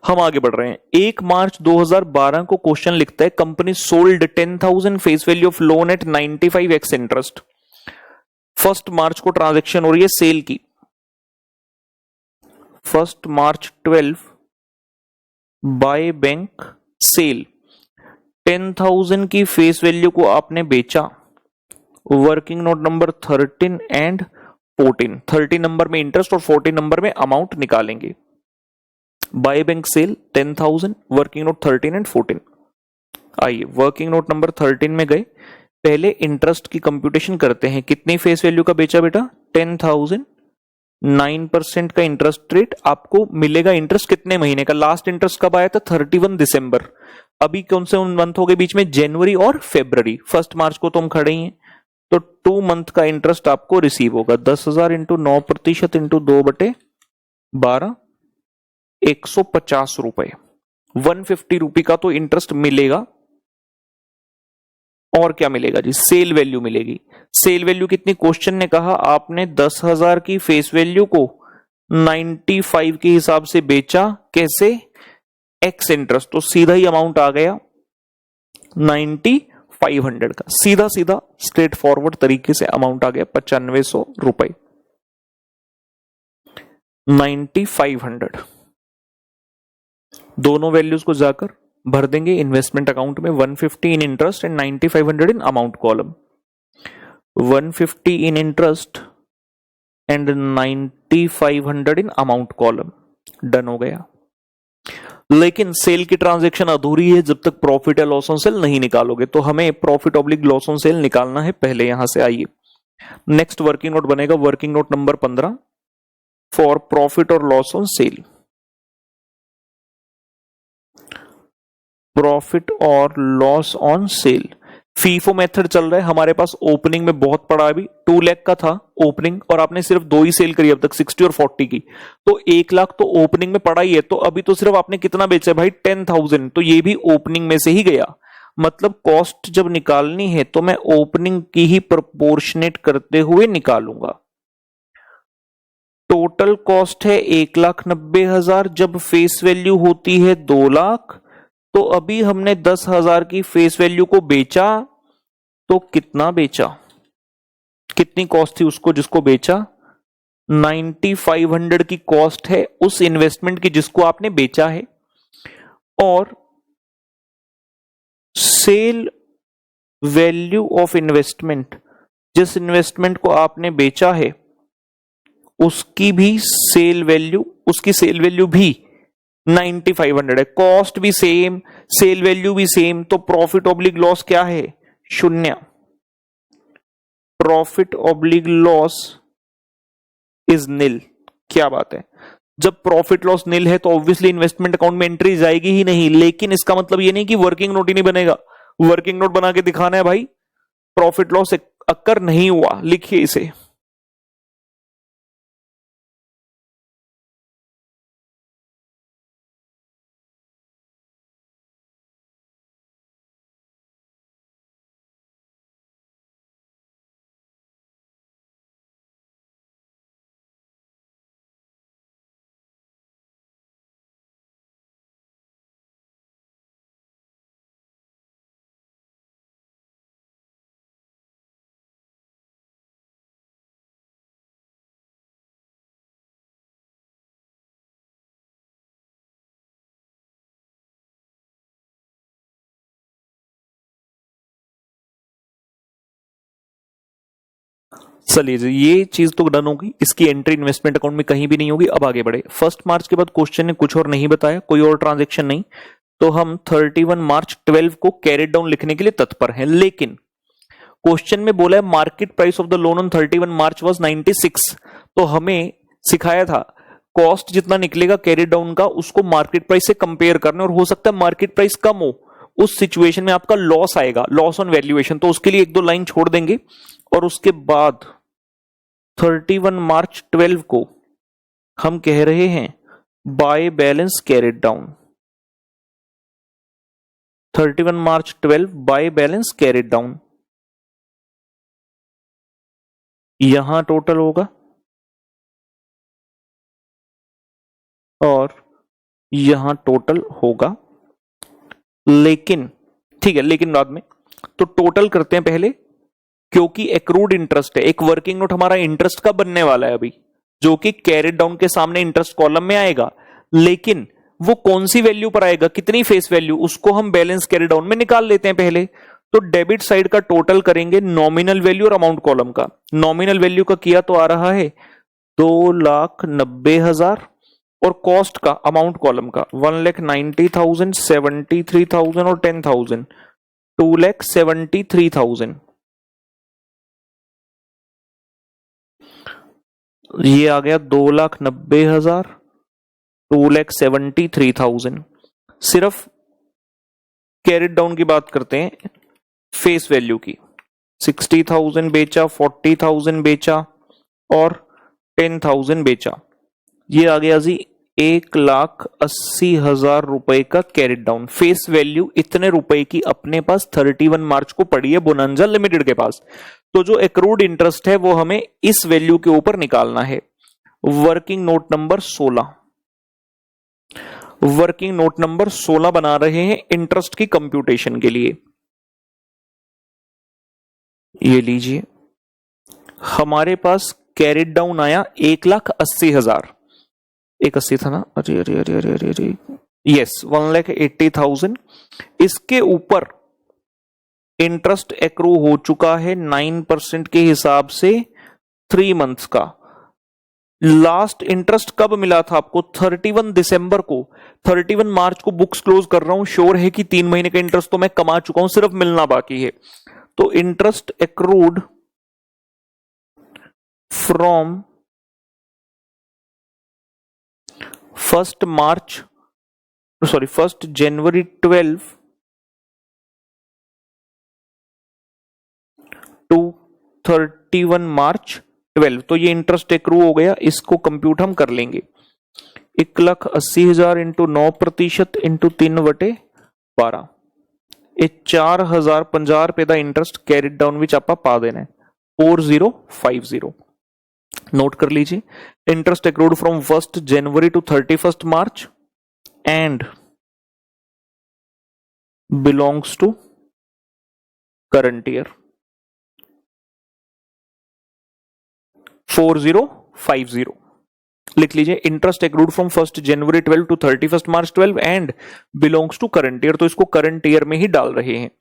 हम आगे बढ़ रहे हैं। 1 मार्च 2012 को क्वेश्चन लिखता है company sold 10,000 face value of loan eight 95x interest. 1 मार्च को ट्रांजैक्शन हो रही है सेल की। 1 मार्च 12 बाय बैंक सेल। 10,000 की फेस वैल्यू को आपने बेचा। Working note number 13 and 14। 13 नंबर में इंटरेस्ट और 14 नंबर में अमाउंट निकालेंगे। By bank sale 10,000, working note 13 and 14। आइए वर्किंग नोट नंबर 13 में गए, पहले इंटरेस्ट की कंप्यूटेशन करते हैं। कितनी फेस वैल्यू का बेचा बेटा? 10,000। 9% का इंटरेस्ट रेट आपको मिलेगा। इंटरेस्ट कितने महीने का? लास्ट इंटरेस्ट कब आया था? 31 दिसंबर। अभी कौन से मंथ हो गए बीच में? जनवरी और फरवरी। 1 मार्च को तो हम खड़े ही हैं, तो 2 मंथ का इंटरेस्ट आपको रिसीव होगा। 10,000 इंटू 9% इंटू 2/12, 150 रुपए। 150 रुपए का तो इंटरेस्ट मिलेगा। और क्या मिलेगा जी? सेल वैल्यू मिलेगी। सेल वैल्यू कितनी? क्वेश्चन ने कहा आपने 10,000 की फेस वैल्यू को 95 के हिसाब से बेचा। कैसे? X interest. तो सीधा ही अमाउंट आ गया 9500 का। सीधा सीधा स्ट्रेट फॉरवर्ड तरीके से अमाउंट आ गया 9500 रुपए। 9500 दोनों वैल्यूज को जाकर भर देंगे इन्वेस्टमेंट अकाउंट में। 150 इन interest and 9500 in amount column. 150 in interest and 9500 in amount column. Done हो गया। लेकिन सेल की ट्रांजैक्शन अधूरी है जब तक प्रॉफिट या लॉस ऑन सेल नहीं निकालोगे। तो हमें profit oblique loss on sale निकालना है पहले। यहां से आइए, नेक्स्ट वर्किंग नोट बनेगा working note number 15 for profit और लॉस ऑन सेल। प्रॉफिट और loss on sale FIFO method चल रहा है हमारे पास। ओपनिंग में बहुत पड़ा, अभी 2 लाख का था ओपनिंग, और आपने सिर्फ 2 ही सेल करी अब तक, 60 और 40 की। तो 1 लाख तो ओपनिंग में पड़ा ही है। तो अभी तो सिर्फ आपने कितना बेचा है भाई? 10,000। तो ये भी ओपनिंग में से ही गया। मतलब कॉस्ट जब निकालनी है तो मैं ओपनिंग की ही प्रोपोर्शनेट करते हुए निकालूंगा। टोटल कॉस्ट है 1,90,000 जब फेस वैल्यू होती है 2 लाख। तो अभी हमने 10,000 की फेस वैल्यू को बेचा। तो कितना बेचा? कितनी कॉस्ट थी उसको जिसको बेचा? 9500 की कॉस्ट है उस इन्वेस्टमेंट की जिसको आपने बेचा है। और सेल वैल्यू ऑफ इन्वेस्टमेंट, जिस इन्वेस्टमेंट को आपने बेचा है उसकी भी सेल वैल्यू, उसकी सेल वैल्यू भी 9500 है। कॉस्ट भी सेम, सेल वैल्यू भी सेम। तो प्रॉफिट ऑब्लिक लॉस क्या है? 0। प्रॉफिट ऑब्लिक लॉस इज नील। क्या बात है। जब प्रॉफिट लॉस नील है तो ऑब्वियसली इन्वेस्टमेंट अकाउंट में एंट्री जाएगी ही नहीं। लेकिन इसका मतलब ये नहीं कि वर्किंग नोट ही नहीं बनेगा। वर्किंग नोट बना के दिखाना है भाई प्रॉफिट लॉस अक्कर नहीं हुआ। लिखिए इसे। चलिए जी, ये चीज तो डन होगी। इसकी एंट्री इन्वेस्टमेंट अकाउंट में कहीं भी नहीं होगी। अब आगे बढ़े। 1 मार्च के बाद क्वेश्चन ने कुछ और नहीं बताया, कोई और ट्रांजैक्शन नहीं। तो हम 31 मार्च 12 को कैरेट डाउन लिखने के लिए तत्पर हैं। लेकिन क्वेश्चन में बोला है market price of the loan on 31 March was 96। तो हमें सिखाया था कॉस्ट जितना निकलेगा कैरेट डाउन का उसको मार्केट प्राइस से कंपेयर करना। और हो सकता है मार्केट प्राइस कम हो, उस सिचुएशन में आपका लॉस आएगा, लॉस ऑन वैल्यूएशन। तो उसके लिए 1-2 लाइन छोड़ देंगे। और उसके बाद 31 मार्च 12 को हम कह रहे हैं by balance carried down. 31 March 12 by balance carried down. यहां टोटल होगा और यहां टोटल होगा, लेकिन ठीक है, लेकिन बाद में। तो टोटल करते हैं पहले, क्योंकि एक्रूड इंटरेस्ट है, एक वर्किंग नोट हमारा इंटरेस्ट का बनने वाला है अभी, जो कि कैरिड डाउन के सामने इंटरेस्ट कॉलम में आएगा, लेकिन वो कौन सी वैल्यू पर आएगा, कितनी फेस वैल्यू, उसको हम बैलेंस कैरी डाउन में निकाल लेते हैं पहले। तो डेबिट साइड का टोटल करेंगे नॉमिनल वैल्यू और अमाउंट कॉलम का। नॉमिनल वैल्यू का किया तो आ रहा है 2,90,000 और कॉस्ट का अमाउंट कॉलम का 1,90,000, 73,000 और 10,000, 2,73,000। ये आ गया 2,90,000, 2,73,000। सिर्फ कैरिड डाउन की बात करते हैं, फेस वैल्यू की 60,000 बेचा, 40,000 बेचा और 10,000 बेचा। ये आ गया जी 1,80,000 रुपए का कैरिड डाउन। फेस वैल्यू इतने रुपए की अपने पास 31 मार्च को पड़ी है बोनांजा लिमिटेड के पास। तो जो एक्रूड इंटरेस्ट है वो हमें इस वैल्यू के ऊपर निकालना है। Working note number 16, working note number 16 बना रहे हैं इंटरेस्ट की कंप्यूटेशन के लिए। ये लीजिए, हमारे पास कैरिड डाउन आया 1,80,000, 180 था ना, अरे अरे अरे अरे अरे अरे, यस 1,80,000। इसके ऊपर इंटरेस्ट एक्रू हो चुका है 9% के हिसाब से 3 मंथ्स का। लास्ट इंटरेस्ट कब मिला था आपको, 31 दिसंबर को। 31 मार्च को बुक्स क्लोज कर रहा हूं, श्योर है कि 3 महीने का इंटरेस्ट तो मैं कमा चुका हूं, सिर्फ मिलना बाकी है। तो interest accrued from 1 January 12 to 31 March 12, तो ये इंटरेस्ट एक्रू हो गया। इसको कंप्यूट हम कर लेंगे, 1,80,000 इंटू 9% इंटू 3/12, ਇਹ 4,050 रुपए का इंटरेस्ट कैरिड डाउन विच आपा पा देना है 4050। नोट कर लीजिए, interest accrued from 1 January to 31 March and belongs to current year 4050। लिख लीजिए, interest accrued from 1 January 12 to 31 March 12 and belongs to current year. तो इसको करंट ईयर में ही डाल रहे हैं।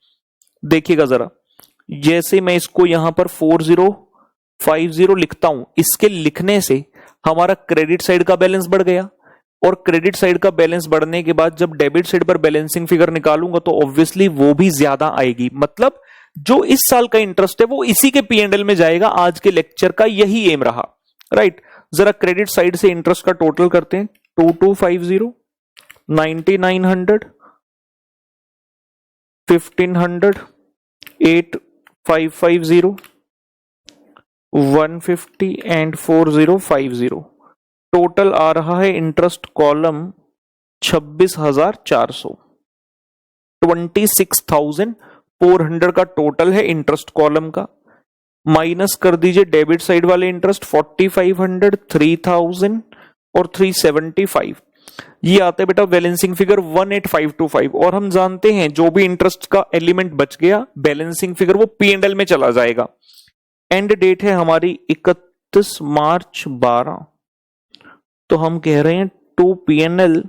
देखिएगा जरा, जैसे मैं इसको यहां पर 4050 लिखता हूं, इसके लिखने से हमारा क्रेडिट साइड का बैलेंस बढ़ गया, और क्रेडिट साइड का बैलेंस बढ़ने के बाद जब डेबिट साइड पर बैलेंसिंग फिगर निकालूंगा तो ऑब्वियसली वो भी ज्यादा आएगी। मतलब जो इस साल का इंटरेस्ट है वो इसी के P&L में जाएगा। आज के लेक्चर का यही एम रहा, राइट। जरा क्रेडिट साइड से इंटरेस्ट का टोटल करते हैं, 2250, 9900, 1500, 8550, 150 एंड 4050। टोटल आ रहा है इंटरेस्ट कॉलम 26,400, 26,400 का टोटल है इंटरेस्ट कॉलम का। माइनस कर दीजिए डेबिट साइड वाले इंटरेस्ट 4,500, 3,000 और 375। ये आता है बेटा बैलेंसिंग फिगर 18525। और हम जानते हैं जो भी इंटरेस्ट का एलिमेंट बच गया बैलेंसिंग फिगर वो P&L में चला जाएगा। एंड डेट है हमारी 31 मार्च 12। तो हम कह रहे हैं to P&L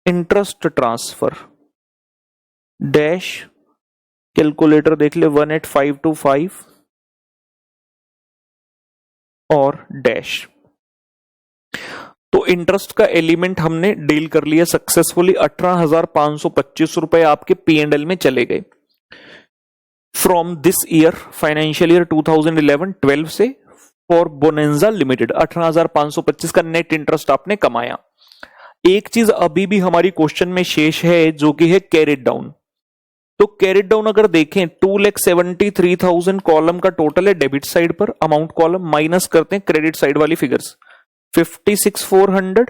interest transfer dash, calculator देख ले, 18525 और डैश। तो इंटरेस्ट का एलिमेंट हमने डील कर लिया सक्सेसफुली। 18,525 रुपए आपके P&L में चले गए from this year, financial year 2011-12 से फॉर बोनेंजा लिमिटेड। 18,525 का नेट इंटरेस्ट आपने कमाया। एक चीज अभी भी हमारी क्वेश्चन में शेष है जो कि है कैरिड डाउन। तो कैरिड डाउन अगर देखें 2,73,000 कॉलम का टोटल है डेबिट साइड पर, अमाउंट कॉलम माइनस करते हैं क्रेडिट साइड वाली फिगर्स, 56,400,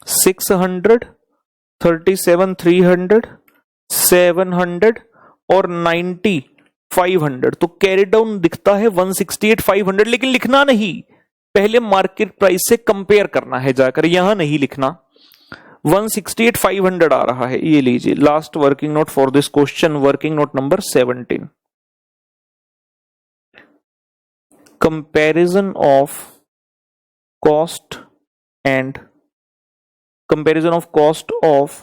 600, 37,300, 700 और 90,500। तो कैरिड डाउन दिखता है 168,500, लेकिन लिखना नहीं, पहले मार्केट प्राइस से कंपेयर करना है जाकर, यहां नहीं लिखना। 168,500 आ रहा है, ये लीजिए last working note for this question, working note number 17। Comparison of cost and comparison of cost of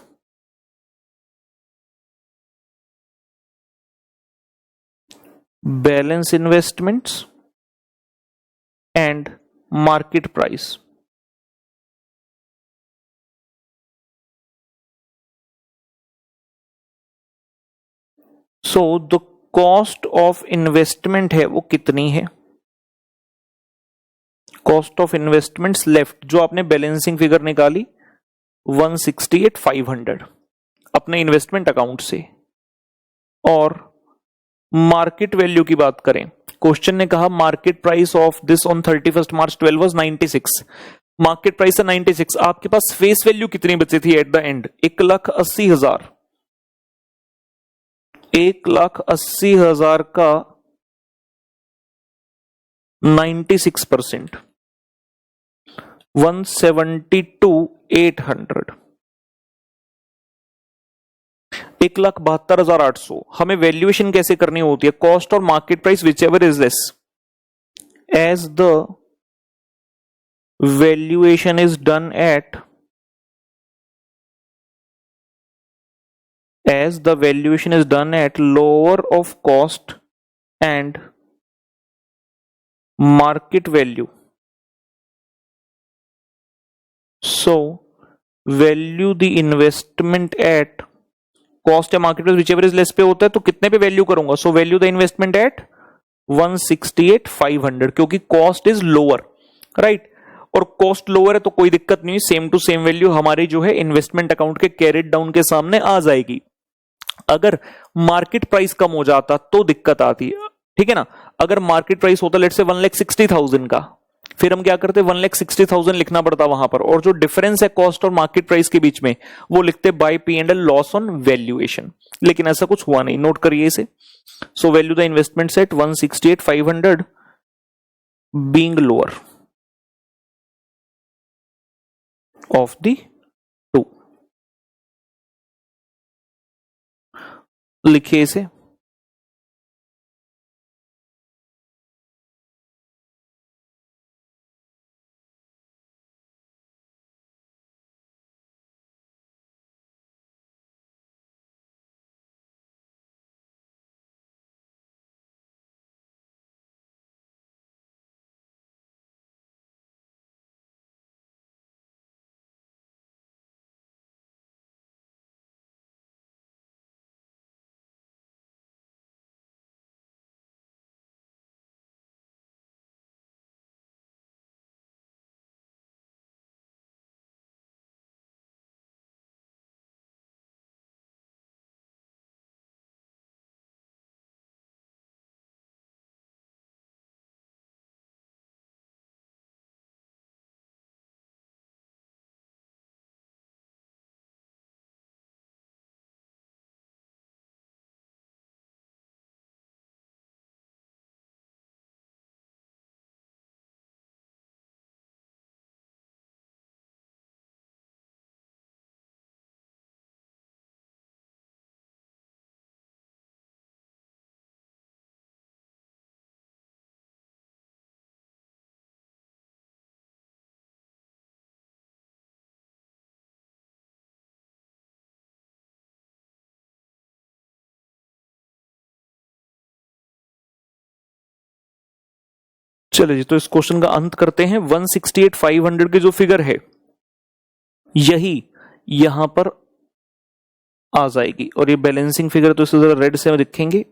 balance investments and market price। so the cost of investment है वो कितनी है, कॉस्ट ऑफ इन्वेस्टमेंट्स लेफ्ट जो आपने balancing figure निकाली 168,500 अपने investment account से, और मार्केट वैल्यू की बात करें, क्वेश्चन ने कहा market price of this on 31 March 12 was 96, market price है 96, आपके पास फेस वैल्यू कितनी बची थी एट द एंड, 1,80,000, 1,80,000 का 96%, 172,800, 1,72,800। हमें वैल्यूएशन कैसे करनी होती है, कॉस्ट और market price whichever is less, as the valuation is done at, as the valuation is done at lower of cost and market value, so value the investment at cost या market price whichever is less पे होता है तो कितने पे value करूंगा, so value the investment at 168,500 क्योंकि cost is lower, right? और कॉस्ट लोअर है तो कोई दिक्कत नहीं, सेम टू सेम वैल्यू हमारी जो है इन्वेस्टमेंट अकाउंट के कैरेट डाउन के सामने आ जाएगी। अगर मार्केट प्राइस कम हो जाता तो दिक्कत आती है, ठीक है ना। अगर मार्केट प्राइस होता लेट्स से 1,60,000 का, फिर हम क्या करते 1,60,000 लिखना पड़ता वहां पर, और जो डिफरेंस है कॉस्ट और मार्केट प्राइस के बीच में वो लिखते by P and L loss on valuation, लेकिन ऐसा कुछ हुआ नहीं, नोट करिए इसे। So value the investment set 168,500 being lower of the two, लिखिए इसे। चलिए जी, तो इस क्वेश्चन का अंत करते हैं। 168,500 की जो फिगर है यही यहां पर आ जाएगी, और ये बैलेंसिंग फिगर तो इसे जरा रेड से दिखेंगे,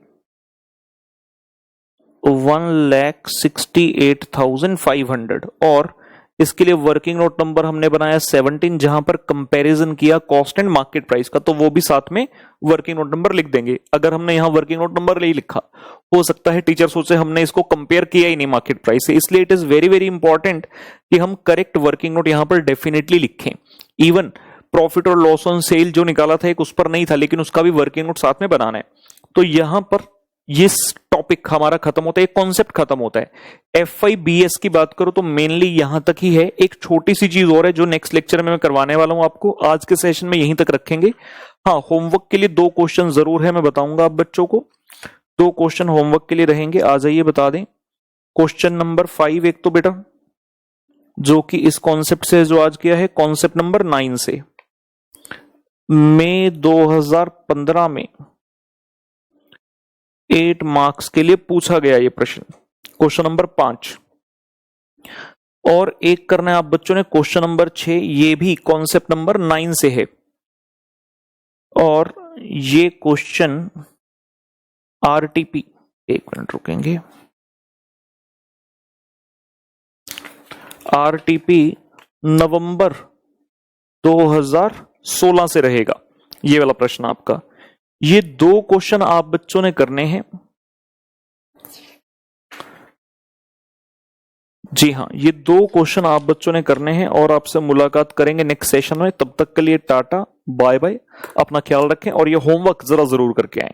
1,68,500, और इसके लिए वर्किंग नोट नंबर हमने बनाया 17, जहां पर कंपैरिजन किया कॉस्ट एंड मार्केट प्राइस का, तो वो भी साथ में वर्किंग नोट नंबर लिख देंगे। अगर हमने यहां वर्किंग नोट नंबर नहीं लिखा, हो सकता है टीचर सोचे हमने इसको कंपेयर किया ही नहीं मार्केट प्राइस से, इसलिए it is very very important कि हम करेक्ट वर्किंग नोट यहां पर डेफिनेटली लिखें। इवन प्रॉफिट और लॉस ऑन सेल जो निकाला था एक, उस पर नहीं था, लेकिन उसका भी वर्किंग नोट साथ में बनाना है। तो यहां पर ये टॉपिक हमारा खत्म होता है, एक कॉन्सेप्ट खत्म होता है। FIBS की बात करो तो मेनली यहां तक ही है। एक छोटी सी चीज और है जो नेक्स्ट लेक्चर में मैं करवाने वाला हूं आपको, आज के सेशन में यहीं तक रखेंगे। हाँ, होमवर्क के लिए 2 क्वेश्चन जरूर है, मैं बताऊंगा आप बच्चों को। 2 क्वेश्चन होमवर्क के लिए रहेंगे, आ जाइए बता दें। क्वेश्चन नंबर 5 एक तो बेटा जो कि इस कॉन्सेप्ट से जो आज किया है, कॉन्सेप्ट नंबर 9 से मई 2015 में 8 मार्क्स के लिए पूछा गया ये प्रश्न, क्वेश्चन नंबर 5। और एक करना है आप बच्चों ने क्वेश्चन नंबर 6, ये भी कॉन्सेप्ट नंबर 9 से है। और ये क्वेश्चन RTP, एक मिनट रुकेंगे, RTP नवंबर 2016 से रहेगा ये वाला प्रश्न आपका। ये 2 क्वेश्चन आप बच्चों ने करने हैं। जी हाँ, ये 2 क्वेश्चन आप बच्चों ने करने हैं और आपसे मुलाकात करेंगे नेक्स्ट सेशन में। तब तक के लिए टाटा बाय बाय, अपना ख्याल रखें और ये होमवर्क जरा जरूर करके आएं।